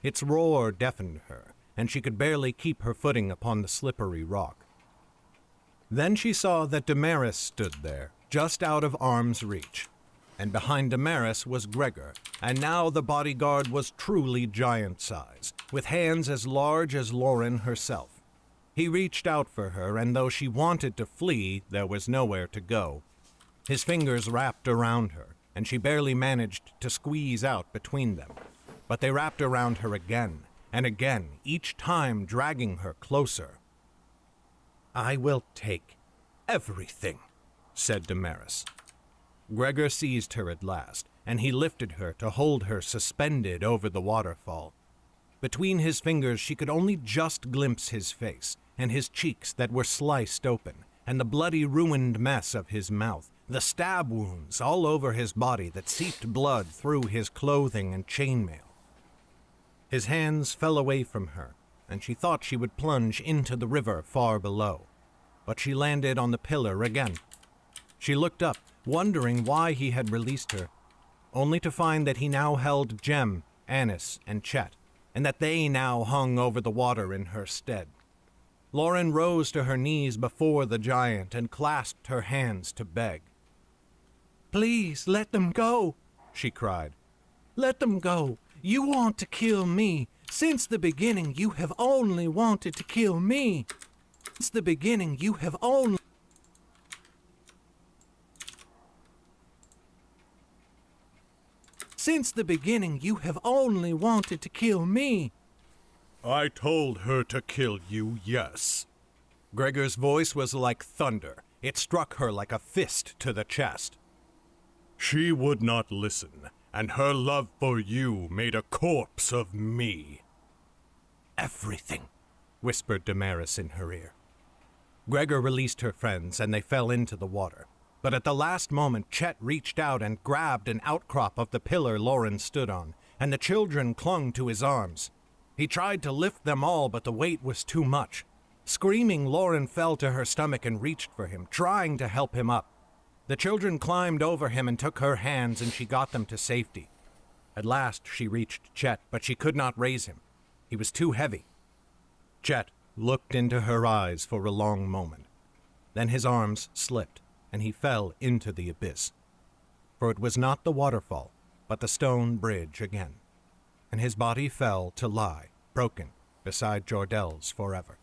Speaker 6: Its roar deafened her, and she could barely keep her footing upon the slippery rock. Then she saw that Damaris stood there, just out of arm's reach. And behind Damaris was Gregor, and now the bodyguard was truly giant-size, with hands as large as Lauren herself. He reached out for her, and though she wanted to flee, there was nowhere to go. His fingers wrapped around her, and she barely managed to squeeze out between them. But they wrapped around her again, and again, each time dragging her closer. "I will take everything," said Damaris. Gregor seized her at last, and he lifted her to hold her suspended over the waterfall. Between his fingers she could only just glimpse his face, and his cheeks that were sliced open, and the bloody ruined mess of his mouth, the stab wounds all over his body that seeped blood through his clothing and chainmail. His hands fell away from her, and she thought she would plunge into the river far below. But she landed on the pillar again. She looked up, wondering why he had released her, only to find that he now held Jem, Annis, and Chet, and that they now hung over the water in her stead. Lauren rose to her knees before the giant and clasped her hands to beg. "Please, let them go," she cried. "Let them go. You want to kill me. Since the beginning, you have only wanted to kill me. Since the beginning, you have only... Since the beginning, you have only wanted to kill me." "I told her to kill you, yes." Gregor's voice was like thunder. It struck her like a fist to the chest. "She would not listen, and her love for you made a corpse of me." "Everything," whispered Damaris in her ear. Gregor released her friends, and they fell into the water. But at the last moment, Chet reached out and grabbed an outcrop of the pillar Lauren stood on, and the children clung to his arms. He tried to lift them all, but the weight was too much. Screaming, Lauren fell to her stomach and reached for him, trying to help him up. The children climbed over him and took her hands, and she got them to safety. At last she reached Chet, but she could not raise him. He was too heavy. Chet looked into her eyes for a long moment. Then his arms slipped, and he fell into the abyss. For it was not the waterfall, but the stone bridge again. And his body fell to lie, broken, beside Jordel's forever.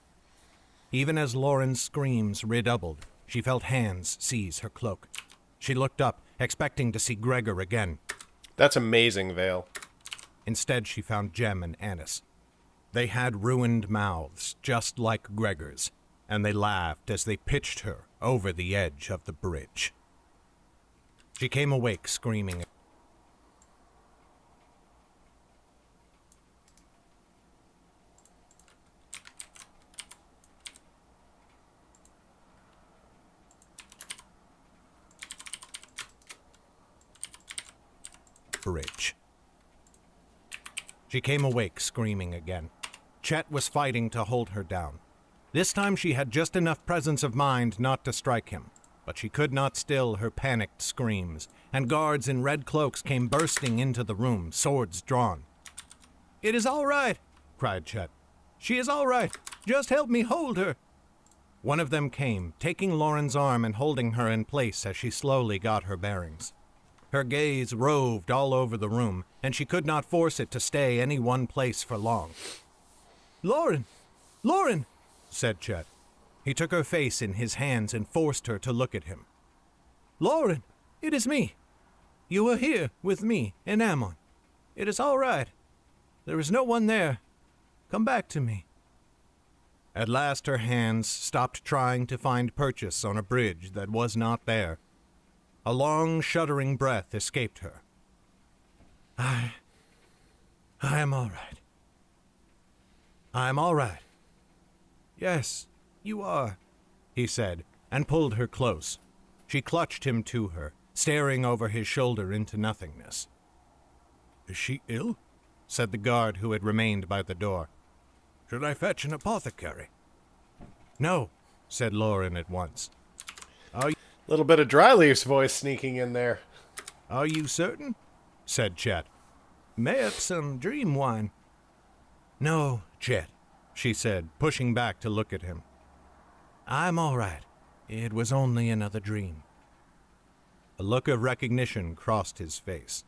Speaker 6: Even as Lauren's screams redoubled, she felt hands seize her cloak. She looked up, expecting to see Gregor again.
Speaker 5: That's amazing, Vale.
Speaker 6: Instead, she found Jem and Annis. They had ruined mouths, just like Gregor's, and they laughed as they pitched her over the edge of the bridge. She came awake screaming. Bridge. She came awake screaming again. Chet was fighting to hold her down. This time she had just enough presence of mind not to strike him, but she could not still her panicked screams, and guards in red cloaks came bursting into the room, swords drawn. "It is all right," cried Chet. "She is all right. Just help me hold her." One of them came, taking Lauren's arm and holding her in place as she slowly got her bearings. Her gaze roved all over the room, and she could not force it to stay any one place for long. "Lauren! Lauren!" said Chet. He took her face in his hands and forced her to look at him. "Lauren, it is me. You are here with me and Ammon. It is all right. There is no one there. Come back to me." At last her hands stopped trying to find purchase on a bridge that was not there. A long, shuddering breath escaped her. I am all right. I am all right. Yes, you are, he said, and pulled her close. She clutched him to her, staring over his shoulder into nothingness. "Is she ill?" said the guard who had remained by the door. "Should I fetch an apothecary?" "No," said Lauren at once. "Are you...
Speaker 5: Little bit of Dryleaf's voice sneaking in there.
Speaker 6: Are you certain?" said Chet. "Mayhap some dream wine." "No, Chet," she said, pushing back to look at him. "I'm all right. It was only another dream." A look of recognition crossed his face.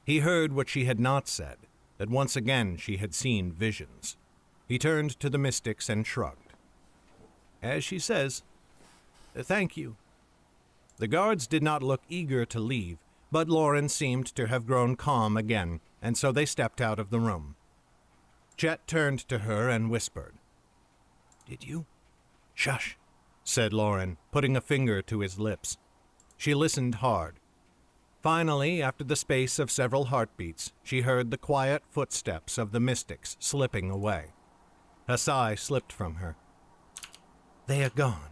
Speaker 6: He heard what she had not said, that once again she had seen visions. He turned to the mystics and shrugged. "As she says, thank you." The guards did not look eager to leave, but Lauren seemed to have grown calm again, and so they stepped out of the room. Chet turned to her and whispered. "Did you?" "Shush," said Lauren, putting a finger to his lips. She listened hard. Finally, after the space of several heartbeats, she heard the quiet footsteps of the mystics slipping away. A sigh slipped from her. "They are gone."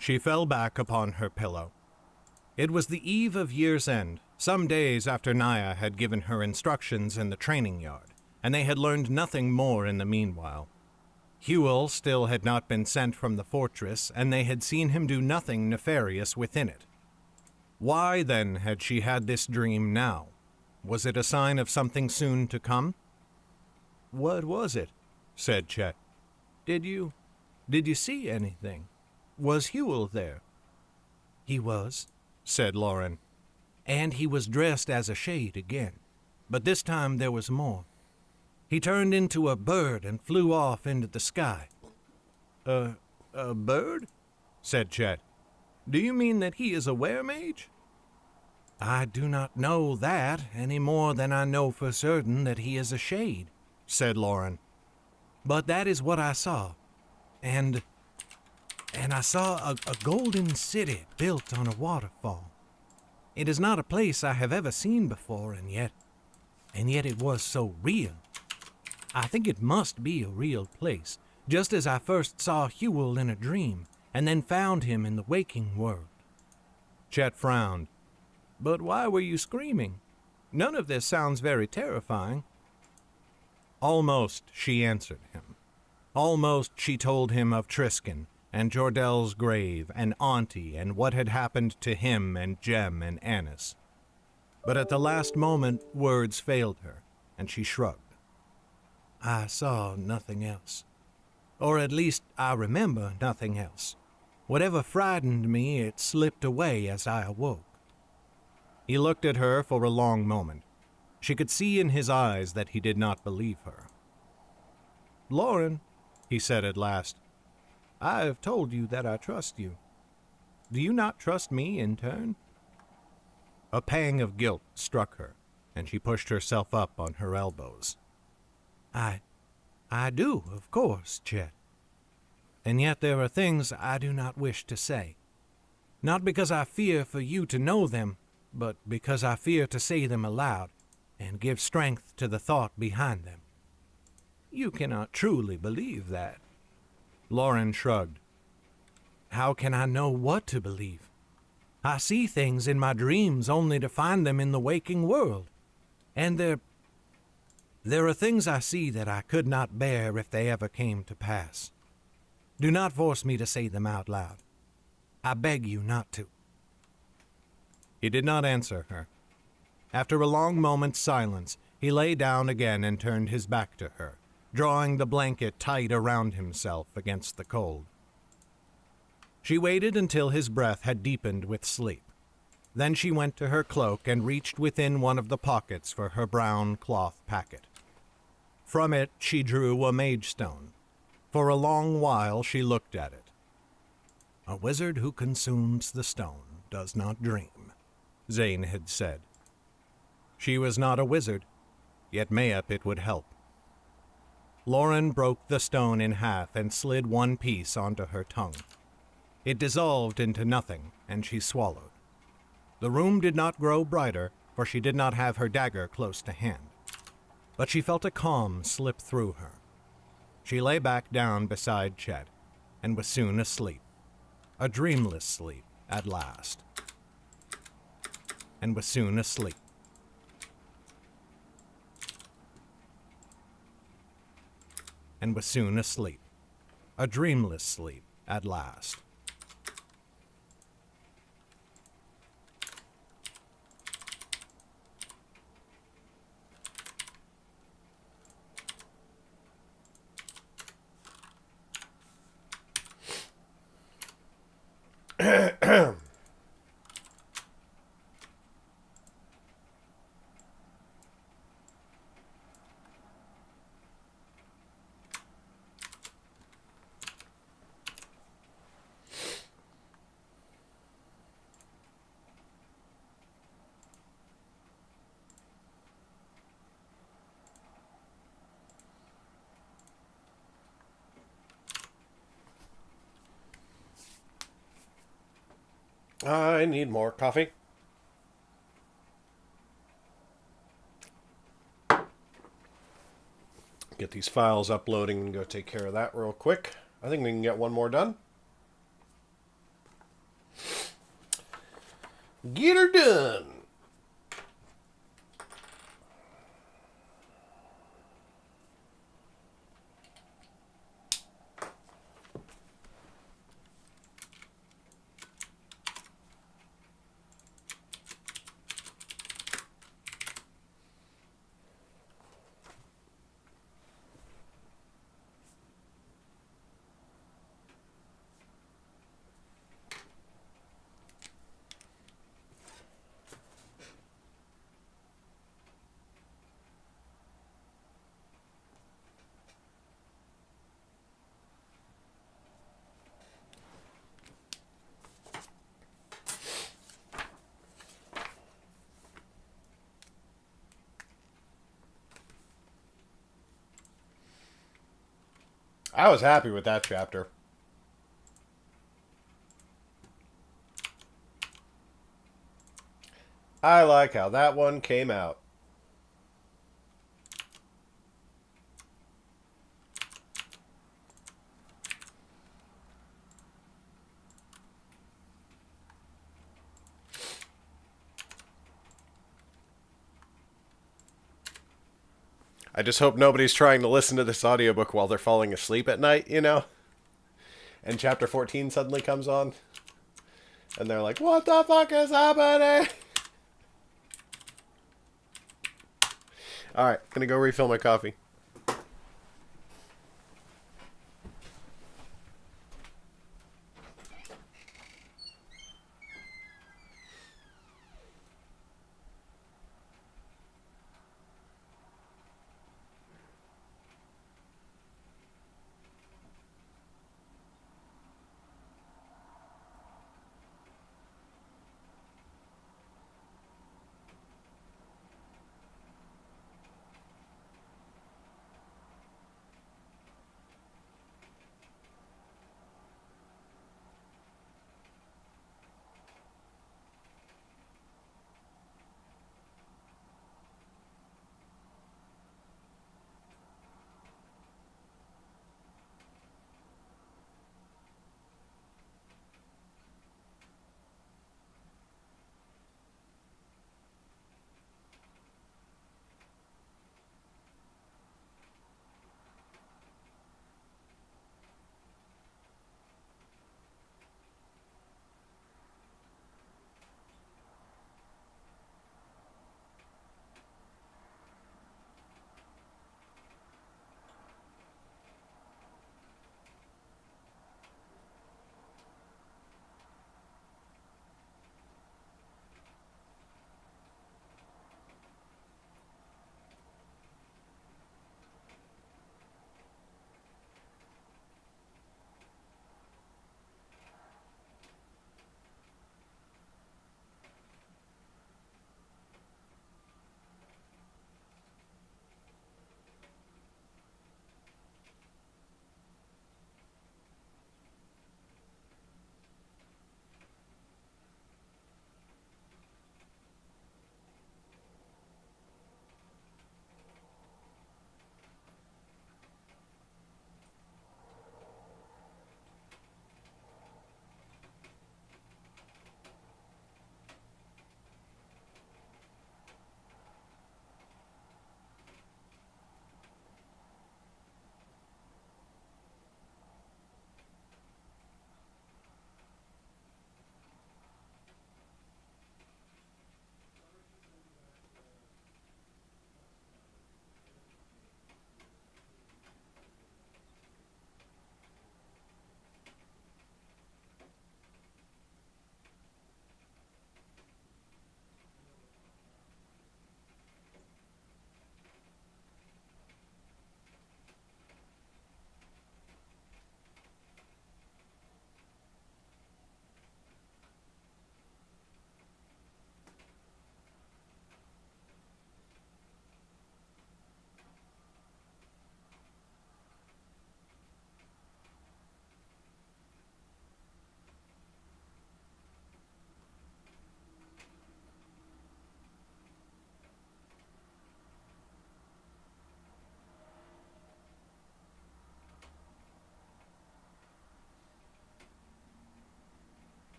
Speaker 6: She fell back upon her pillow. It was the eve of year's end, some days after Naya had given her instructions in the training yard, and they had learned nothing more in the meanwhile. Hewell still had not been sent from the fortress, and they had seen him do nothing nefarious within it. Why, then, had she had this dream now? Was it a sign of something soon to come? "What was it?" said Chet. Did you see anything? Was Hewell there?" "He was," said Lauren. "And he was dressed as a shade again. But this time there was more. He turned into a bird and flew off into the sky." A bird?" said Chet. "Do you mean that he is a Weremage?" "I do not know that any more than I know for certain that he is a shade," said Lauren. "But that is what I saw. And I saw a golden city built on a waterfall. It is not a place I have ever seen before, and yet it was so real. I think it must be a real place, just as I first saw Hewell in a dream, and then found him in the waking world." Chet frowned. "But why were you screaming? None of this sounds very terrifying." Almost she answered him. Almost she told him of Triskin, and Jordel's grave, and Auntie, and what had happened to him and Jem and Annis. But at the last moment, words failed her, and she shrugged. "I saw nothing else. Or at least I remember nothing else. Whatever frightened me, it slipped away as I awoke." He looked at her for a long moment. She could see in his eyes that he did not believe her. "Lauren," he said at last, "I have told you that I trust you. Do you not trust me in turn?" A pang of guilt struck her, and she pushed herself up on her elbows. I do, of course, Chet. And yet there are things I do not wish to say. Not because I fear for you to know them, but because I fear to say them aloud, and give strength to the thought behind them. You cannot truly believe that." Lauren shrugged. "How can I know what to believe? I see things in my dreams only to find them in the waking world. And there are things I see that I could not bear if they ever came to pass. Do not force me to say them out loud. I beg you not to." He did not answer her. After a long moment's silence, he lay down again and turned his back to her, drawing the blanket tight around himself against the cold. She waited until his breath had deepened with sleep. Then she went to her cloak and reached within one of the pockets for her brown cloth packet. From it she drew a mage stone. For a long while she looked at it. "A wizard who consumes the stone does not dream," Zane had said. She was not a wizard, yet mayhap it would help. Lauren broke the stone in half and slid one piece onto her tongue. It dissolved into nothing, and she swallowed. The room did not grow brighter, for she did not have her dagger close to hand. But she felt a calm slip through her. She lay back down beside Chet, and was soon asleep. A dreamless sleep, at last. And was soon asleep. And was soon asleep. A dreamless sleep, at last.
Speaker 5: I need more coffee. Get these files uploading and go take care of that real quick. I think we can get one more done. Get her done. I was happy with that chapter. I like how that one came out. I just hope nobody's trying to listen to this audiobook while they're falling asleep at night, you know? And chapter 14 suddenly comes on. And they're like, what the fuck is happening? Alright, gonna go refill my coffee.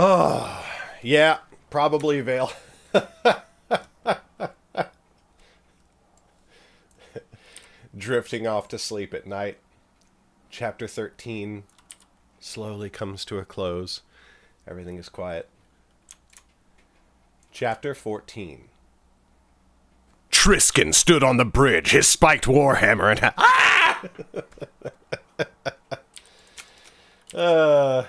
Speaker 5: Oh, yeah, probably Vale. Drifting off to sleep at night. Chapter 13 slowly comes to a close. Everything is quiet. Chapter 14. Triskin stood on the bridge, his spiked warhammer and... Ah!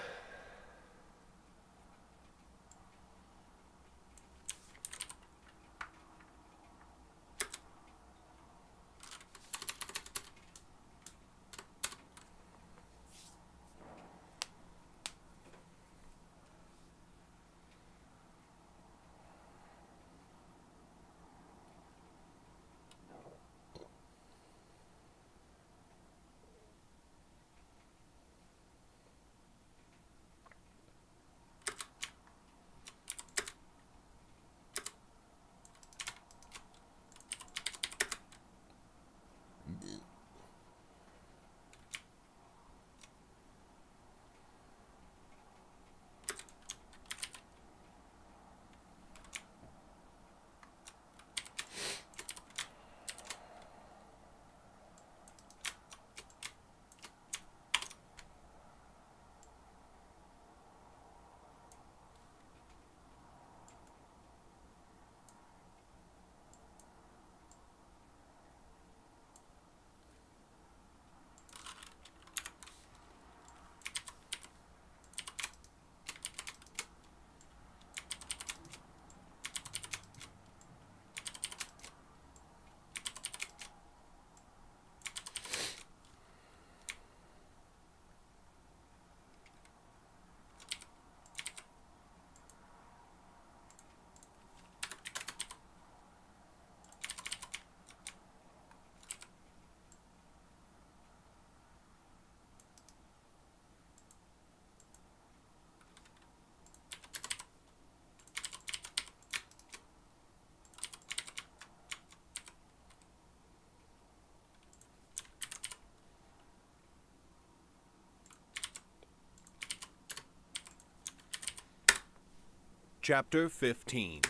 Speaker 5: Chapter 15.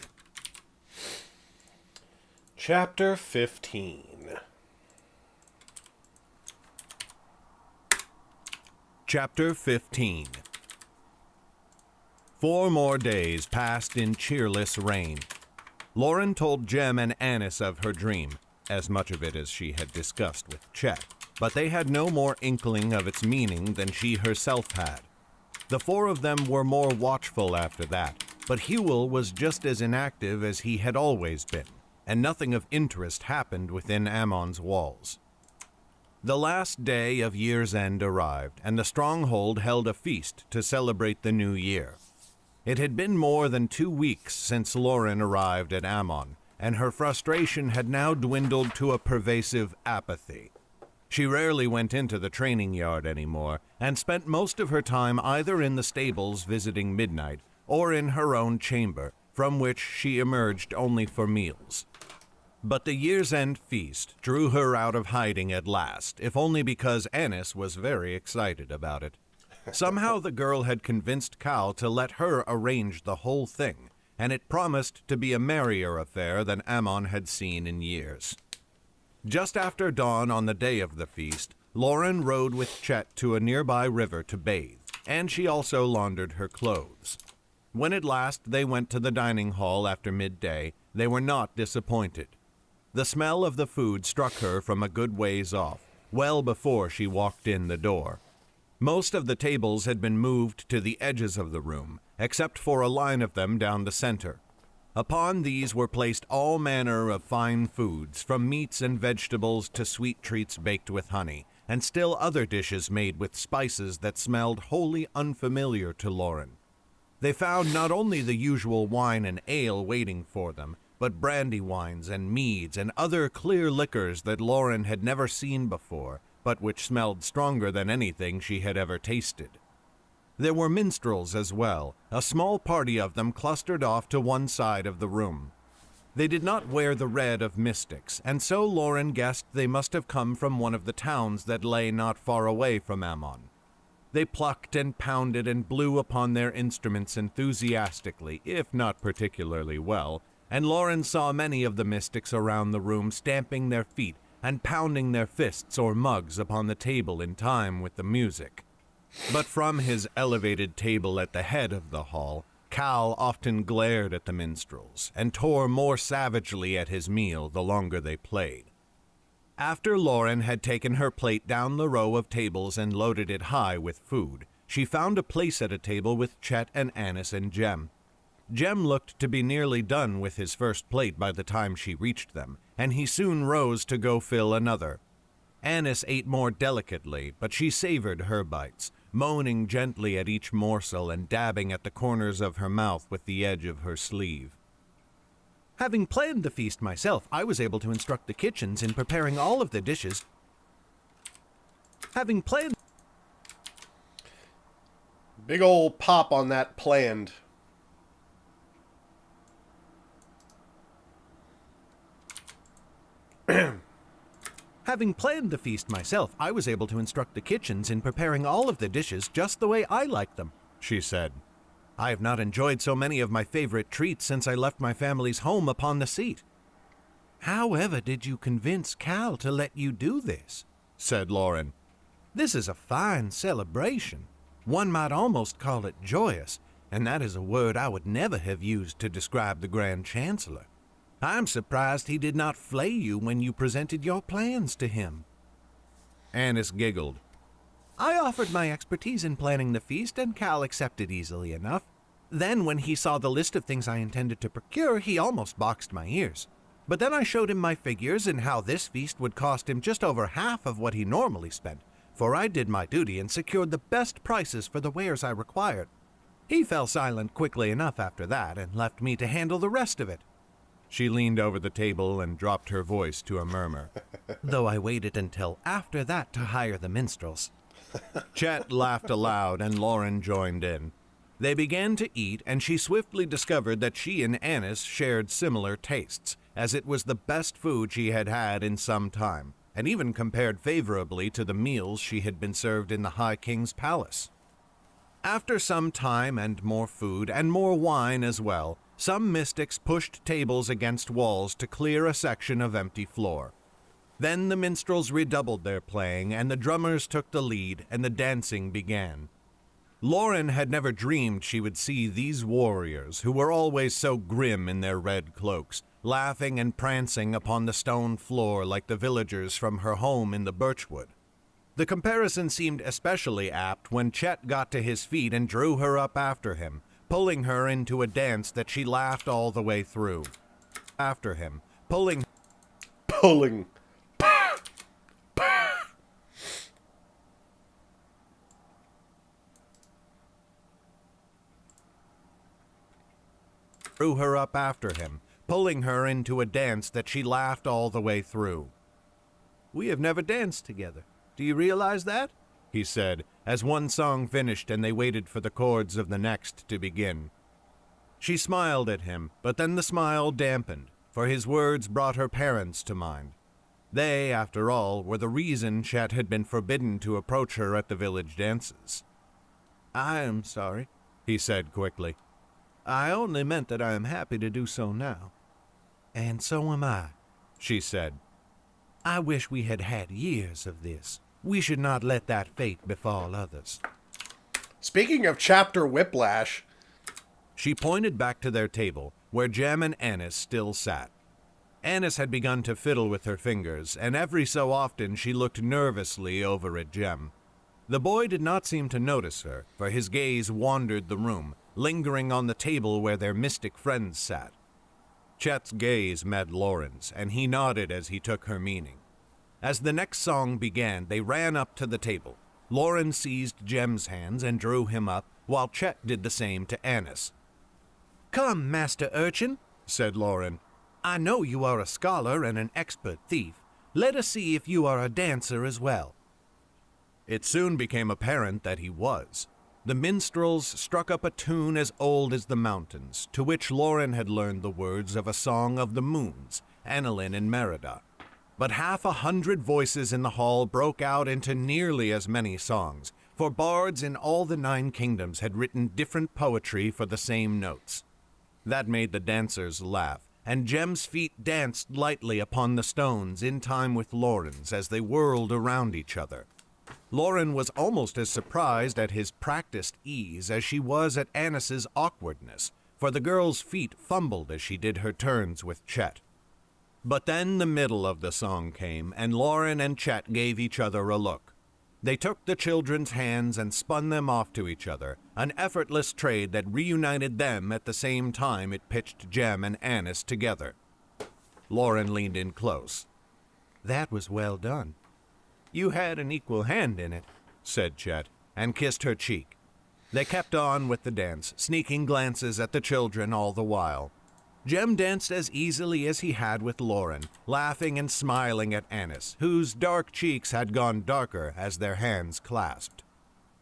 Speaker 5: Chapter 15.
Speaker 6: Chapter 15. 4 more days passed in cheerless rain. Lauren told Jem and Annis of her dream, as much of it as she had discussed with Chet, but they had no more inkling of its meaning than she herself had. The 4 of them were more watchful after that, but Hewell was just as inactive as he had always been, and nothing of interest happened within Ammon's walls. The last day of year's end arrived, and the stronghold held a feast to celebrate the new year. It had been more than 2 weeks since Lauren arrived at Ammon, and her frustration had now dwindled to a pervasive apathy. She rarely went into the training yard anymore, and spent most of her time either in the stables visiting Midnight, or in her own chamber, from which she emerged only for meals. But the year's end feast drew her out of hiding at last, if only because Annis was very excited about it. Somehow the girl had convinced Cal to let her arrange the whole thing, and it promised to be a merrier affair than Ammon had seen in years. Just after dawn on the day of the feast, Lauren rode with Chet to a nearby river to bathe, and she also laundered her clothes. When at last they went to the dining hall after midday, they were not disappointed. The smell of the food struck her from a good ways off, well before she walked in the door. Most of the tables had been moved to the edges of the room, except for a line of them down the center. Upon these were placed all manner of fine foods, from meats and vegetables to sweet treats baked with honey, and still other dishes made with spices that smelled wholly unfamiliar to Lauren. They found not only the usual wine and ale waiting for them, but brandy wines and meads and other clear liquors that Lauren had never seen before, but which smelled stronger than anything she had ever tasted. There were minstrels as well, a small party of them clustered off to one side of the room. They did not wear the red of mystics, and so Lauren guessed they must have come from one of the towns that lay not far away from Ammon. They plucked and pounded and blew upon their instruments enthusiastically, if not particularly well, and Lauren saw many of the mystics around the room stamping their feet and pounding their fists or mugs upon the table in time with the music. But from his elevated table at the head of the hall, Cal often glared at the minstrels and tore more savagely at his meal the longer they played. After Lauren had taken her plate down the row of tables and loaded it high with food, she found a place at a table with Chet and Annis and Jem. Jem looked to be nearly done with his first plate by the time she reached them, and he soon rose to go fill another. Annis ate more delicately, but she savored her bites, moaning gently at each morsel and dabbing at the corners of her mouth with the edge of her sleeve. Having planned the feast myself, I was able to instruct the kitchens in preparing all of the dishes. Having planned...
Speaker 5: Big ol' pop on that planned.
Speaker 6: Having planned the feast myself, I was able to instruct the kitchens in preparing all of the dishes just the way I like them, she said. I have not enjoyed so many of my favorite treats since I left my family's home upon the seat. However did you convince Cal to let you do this? Said Lauren. This is a fine celebration. One might almost call it joyous, and that is a word I would never have used to describe the Grand Chancellor. I'm surprised he did not flay you when you presented your plans to him. Annis giggled. I offered my expertise in planning the feast, and Cal accepted easily enough. Then, when he saw the list of things I intended to procure, he almost boxed my ears. But then I showed him my figures and how this feast would cost him just over half of what he normally spent, for I did my duty and secured the best prices for the wares I required. He fell silent quickly enough after that and left me to handle the rest of it. She leaned over the table and dropped her voice to a murmur, though I waited until after that to hire the minstrels. Chet laughed aloud and Lauren joined in. They began to eat, and she swiftly discovered that she and Annis shared similar tastes, as it was the best food she had had in some time, and even compared favorably to the meals she had been served in the High King's palace. After some time and more food, and more wine as well, some mystics pushed tables against walls to clear a section of empty floor. Then the minstrels redoubled their playing, and the drummers took the lead, and the dancing began. Lauren had never dreamed she would see these warriors, who were always so grim in their red cloaks, laughing and prancing upon the stone floor like the villagers from her home in the birchwood. The comparison seemed especially apt when Chet got to his feet and drew her up after him, pulling her into a dance that she laughed all the way through. After him, pulling drew her up after him, pulling her into a dance that she laughed all the way through. We have never danced together. Do you realize that? He said, as one song finished and they waited for the chords of the next to begin. She smiled at him, but then the smile dampened, for his words brought her parents to mind. They, after all, were the reason Chet had been forbidden to approach her at the village dances. I am sorry, he said quickly. I only meant that I am happy to do so now. And so am I, she said. I wish we had had years of this. We should not let that fate befall others.
Speaker 5: Speaking of chapter whiplash,
Speaker 6: she pointed back to their table, where Jem and Annis still sat. Annis had begun to fiddle with her fingers, and every so often she looked nervously over at Jem. The boy did not seem to notice her, for his gaze wandered the room, lingering on the table where their mystic friends sat. Chet's gaze met Lauren's, and he nodded as he took her meaning. As the next song began, they ran up to the table. Lauren seized Jem's hands and drew him up, while Chet did the same to Annis. Come, Master Urchin, said Lauren. I know you are a scholar and an expert thief. Let us see if you are a dancer as well. It soon became apparent that he was. The minstrels struck up a tune as old as the mountains, to which Lauren had learned the words of a song of the moons, Annalyn and Merida. But 100 voices in the hall broke out into nearly as many songs, for bards in all the 9 kingdoms had written different poetry for the same notes. That made the dancers laugh, and Jem's feet danced lightly upon the stones in time with Lauren's as they whirled around each other. Lauren was almost as surprised at his practiced ease as she was at Annis's awkwardness, for the girl's feet fumbled as she did her turns with Chet. But then the middle of the song came, and Lauren and Chet gave each other a look. They took the children's hands and spun them off to each other, an effortless trade that reunited them at the same time it pitched Jem and Annis together. Lauren leaned in close. "That was well done. You had an equal hand in it," said Chet, and kissed her cheek. They kept on with the dance, sneaking glances at the children all the while. Jem danced as easily as he had with Lauren, laughing and smiling at Annis, whose dark cheeks had gone darker as their hands clasped.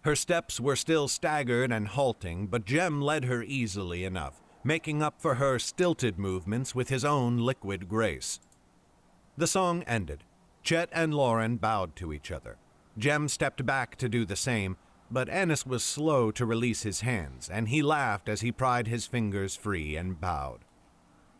Speaker 6: Her steps were still staggered and halting, but Jem led her easily enough, making up for her stilted movements with his own liquid grace. The song ended. Chet and Lauren bowed to each other. Jem stepped back to do the same, but Annis was slow to release his hands, and he laughed as he pried his fingers free and bowed.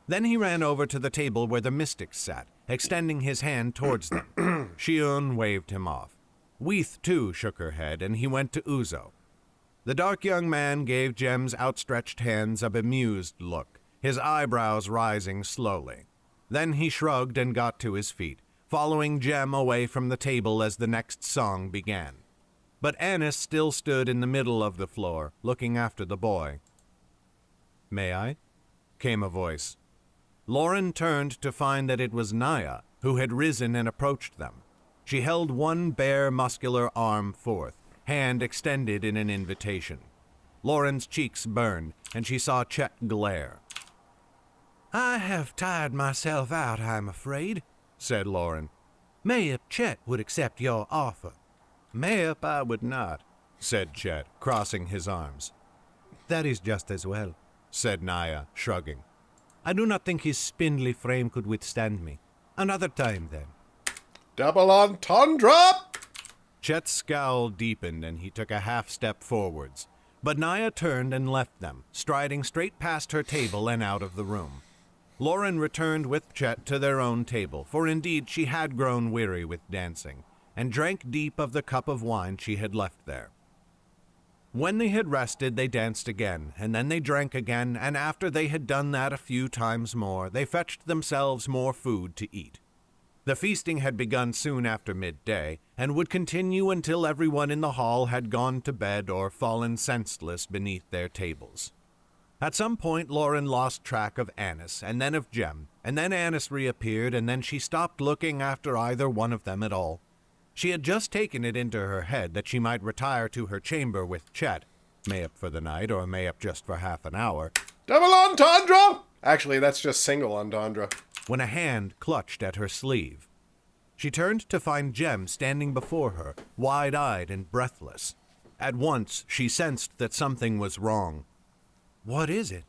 Speaker 6: Then he ran over to the table where the mystics sat, extending his hand towards them. Shion waved him off. Weeth, too, shook her head, and he went to Uzo. The dark young man gave Jem's outstretched hands a bemused look, his eyebrows rising slowly. Then he shrugged and got to his feet, following Jem away from the table as the next song began. But Annis still stood in the middle of the floor, looking after the boy. "May I?" came a voice. Lauren turned to find that it was Naya, who had risen and approached them. She held one bare, muscular arm forth, hand extended in an invitation. Lauren's cheeks burned, and she saw Chet glare. "I have tired myself out, I'm afraid," said Lauren. "Mayhap Chet would accept your offer." "Mayhap I would not," said Chet, crossing his arms. "That is just as well," said Naya, shrugging. "I do not think his spindly frame could withstand me. Another time, then."
Speaker 5: Double entendre!
Speaker 6: Chet's scowl deepened, and he took a half-step forwards. But Naya turned and left them, striding straight past her table and out of the room. Lauren returned with Chet to their own table, for indeed she had grown weary with dancing, and drank deep of the cup of wine she had left there. When they had rested, they danced again, and then they drank again, and after they had done that a few times more, they fetched themselves more food to eat. The feasting had begun soon after midday, and would continue until everyone in the hall had gone to bed or fallen senseless beneath their tables. At some point, Lauren lost track of Annis, and then of Jem, and then Annis reappeared, and then she stopped looking after either one of them at all. She had just taken it into her head that she might retire to her chamber with Chet, mayhap for the night, or mayhap just for half an hour.
Speaker 5: Double entendre! Actually, that's just single entendre.
Speaker 6: When a hand clutched at her sleeve. She turned to find Jem standing before her, wide-eyed and breathless. At once, she sensed that something was wrong. "What is it?"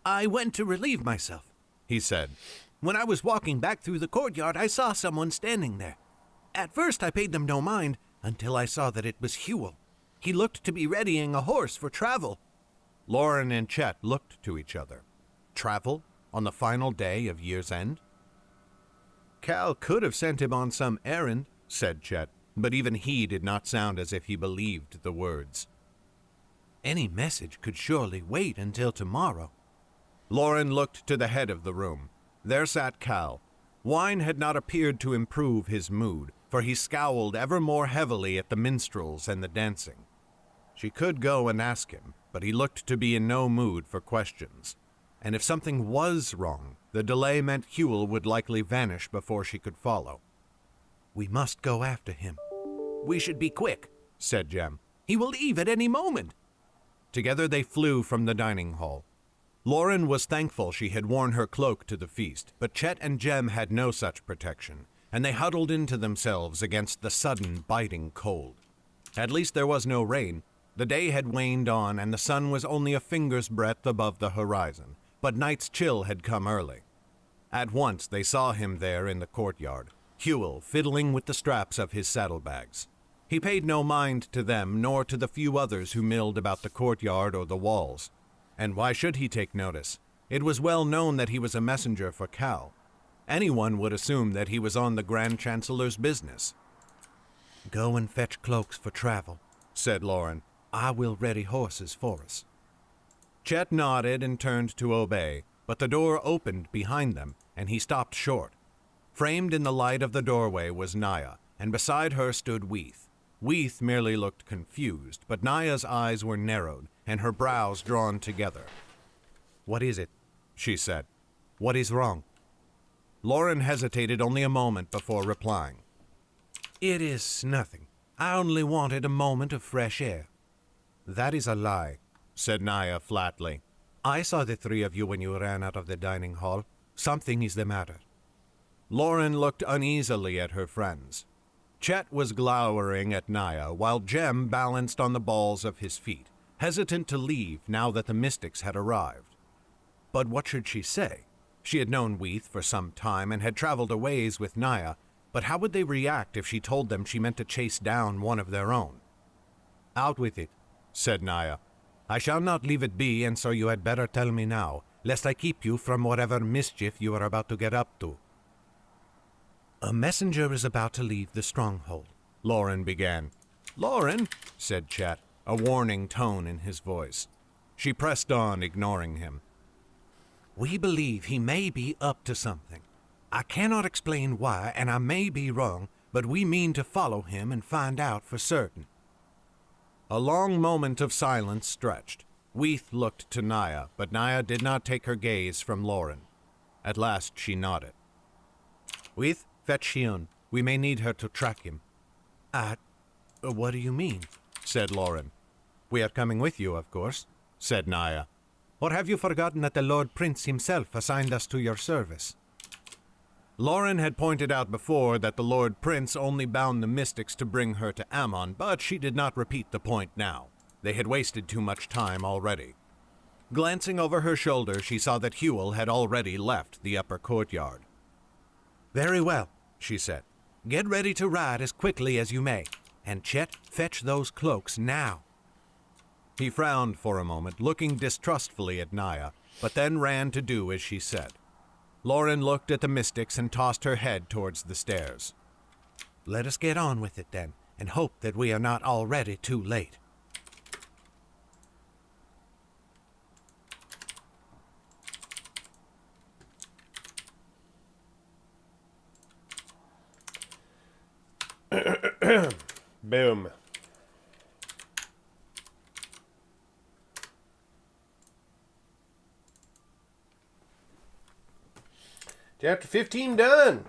Speaker 6: "I went to relieve myself," he said. "When I was walking back through the courtyard, I saw someone standing there. At first I paid them no mind, until I saw that it was Huel. He looked to be readying a horse for travel." Lauren and Chet looked to each other. Travel? On the final day of year's end? "Cal could have sent him on some errand," said Chet, but even he did not sound as if he believed the words. "Any message could surely wait until tomorrow." Lauren looked to the head of the room. There sat Cal. Wine had not appeared to improve his mood, for he scowled ever more heavily at the minstrels and the dancing. She could go and ask him, but he looked to be in no mood for questions. And if something was wrong, the delay meant Huel would likely vanish before she could follow. "We must go after him." "We should be quick," said Jem. "He will leave at any moment." Together they flew from the dining hall. Lauren was thankful she had worn her cloak to the feast, but Chet and Jem had no such protection, and they huddled into themselves against the sudden, biting cold. At least there was no rain. The day had waned on, and the sun was only a finger's breadth above the horizon, but night's chill had come early. At once they saw him there in the courtyard, Huel fiddling with the straps of his saddlebags. He paid no mind to them, nor to the few others who milled about the courtyard or the walls. And why should he take notice? It was well known that he was a messenger for Cal. Anyone would assume that he was on the Grand Chancellor's business. "Go and fetch cloaks for travel," said Lauren. "I will ready horses for us." Chet nodded and turned to obey, but the door opened behind them, and he stopped short. Framed in the light of the doorway was Naya, and beside her stood Weeth. Weeth merely looked confused, but Naya's eyes were narrowed, and her brows drawn together. "What is it?" she said. "What is wrong?" Lauren hesitated only a moment before replying. "It is nothing. I only wanted a moment of fresh air." "That is a lie," said Naya flatly. "I saw the three of you when you ran out of the dining hall. Something is the matter." Lauren looked uneasily at her friends. Chet was glowering at Naya, while Jem balanced on the balls of his feet, hesitant to leave now that the mystics had arrived. But what should she say? She had known Weeth for some time and had traveled a ways with Naya, but how would they react if she told them she meant to chase down one of their own? "Out with it," said Naya. "I shall not leave it be, and so you had better tell me now, lest I keep you from whatever mischief you are about to get up to." "A messenger is about to leave the stronghold," Lauren began. "Lauren," said Chet, a warning tone in his voice. She pressed on, ignoring him. "We believe he may be up to something. I cannot explain why, and I may be wrong, but we mean to follow him and find out for certain." A long moment of silence stretched. Weeth looked to Naya, but Naya did not take her gaze from Lauren. At last she nodded. "Weeth, fetch Shion. We may need her to track him." What do you mean?" said Lauren. "We are coming with you, of course," said Naya. "Or have you forgotten that the Lord Prince himself assigned us to your service?" Lauren had pointed out before that the Lord Prince only bound the mystics to bring her to Ammon, but she did not repeat the point now. They had wasted too much time already. Glancing over her shoulder, she saw that Huel had already left the upper courtyard. "Very well," she said. "Get ready to ride as quickly as you may. And Chet, fetch those cloaks now." He frowned for a moment, looking distrustfully at Naya, but then ran to do as she said. Lauren looked at the mystics and tossed her head towards the stairs. "Let us get on with it, then, and hope that we are not already too late."
Speaker 5: Boom. Chapter 15 done.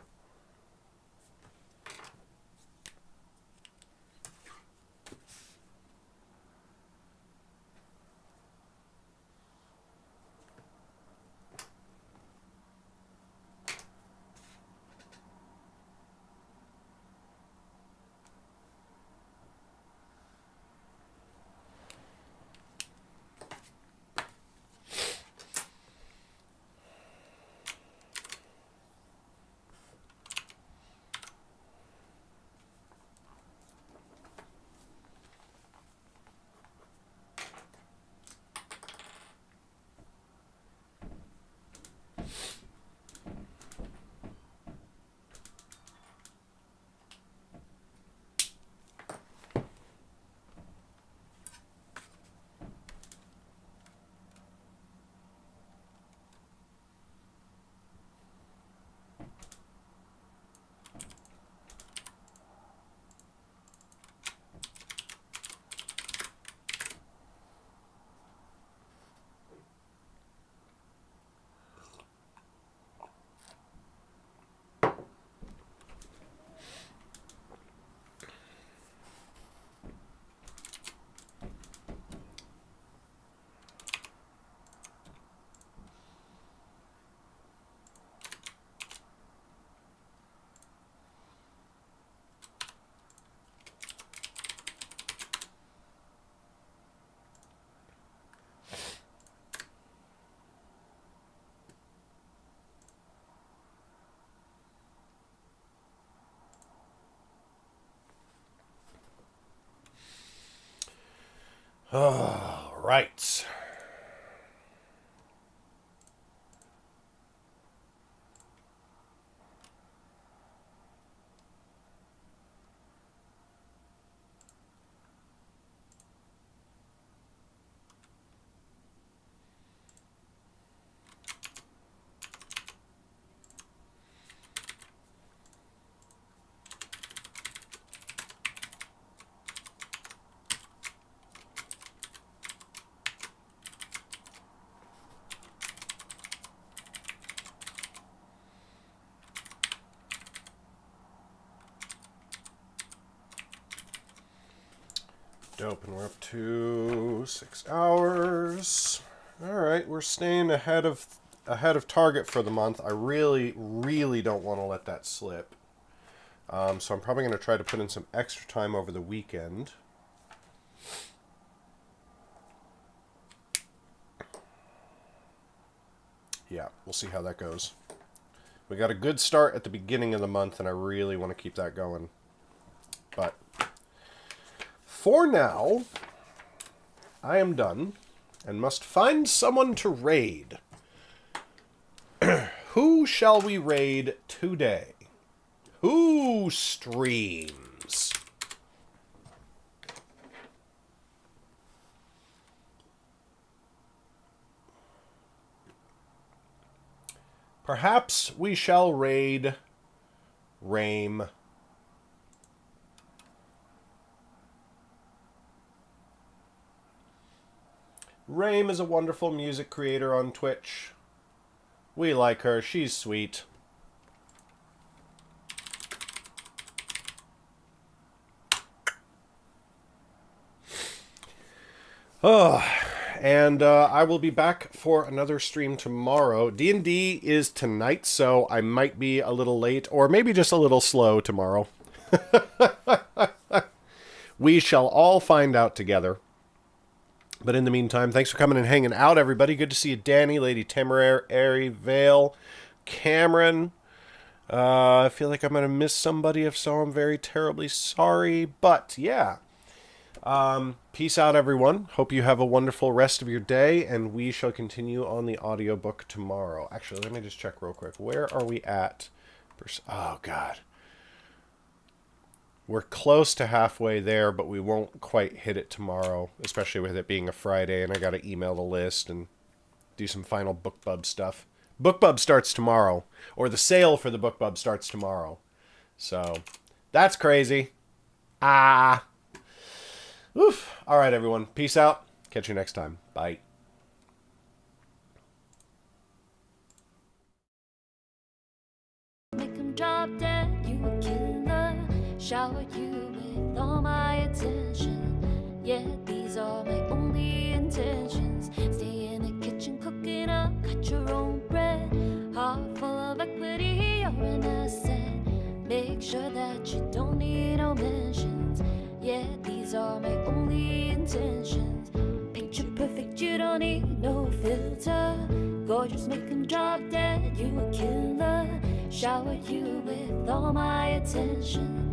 Speaker 5: All right. Dope, and we're up to 6 hours. All right, we're staying ahead of target for the month. I really don't want to let that slip. So I'm probably going to try to put in some extra time over the weekend. Yeah, we'll see how that goes. We got a good start at the beginning of the month, and I really want to keep that going. But for now, I am done and must find someone to raid. Who shall we raid today? Who streams? Perhaps we shall raid Weremage. Weremage is a wonderful music creator on Twitch. We like her. She's sweet. Oh, and I will be back for another stream tomorrow. D&D is tonight, so I might be a little late, or maybe just a little slow tomorrow. We shall all find out together. But in the meantime, thanks for coming and hanging out, everybody. Good to see you, Danny, Lady Temporary, Vale, Cameron. I feel like I'm going to miss somebody. If so, I'm very terribly sorry. But, yeah. Peace out, everyone. Hope you have a wonderful rest of your day, and we shall continue on the audiobook tomorrow. Actually, let me just check real quick. Where are we at? Oh, God. We're close to halfway there, but we won't quite hit it tomorrow, especially with it being a Friday, and I got to email the list and do some final BookBub stuff. BookBub starts tomorrow, or the sale for the BookBub starts tomorrow. So, that's crazy. Oof. All right, everyone. Peace out. Catch you next time. Bye.
Speaker 7: Make 'em drop dead, you a killer. Shower you with all my attention. Yeah, these are my only intentions. Stay in the kitchen cooking up, cut your own bread. Heart full of equity, you're an asset. Make sure that you don't need no mentions. Yeah, these are my only intentions. Picture perfect, you don't need no filter. Gorgeous, make 'em drop dead, you a killer. Shower you with all my attention.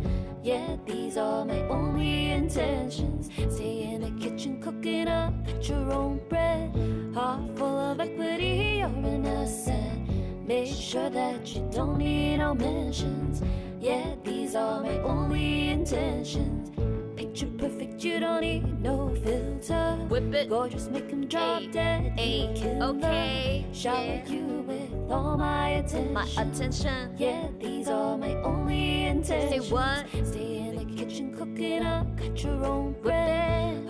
Speaker 7: Yeah, these are my only intentions. Stay in the kitchen cooking up, cut your own bread. Heart full of equity, you're an asset. Make sure that you don't need no mentions. Yeah, these are my only intentions. Picture perfect, you don't need no filter.
Speaker 1: Whip it.
Speaker 7: Gorgeous, make 'em drop dead. You a killer.
Speaker 1: Okay.
Speaker 7: Shower you with all my attention.
Speaker 1: My attention.
Speaker 7: Yeah, these are my only intentions.
Speaker 1: Say what?
Speaker 7: Stay in the kitchen cooking up, cut your own bread.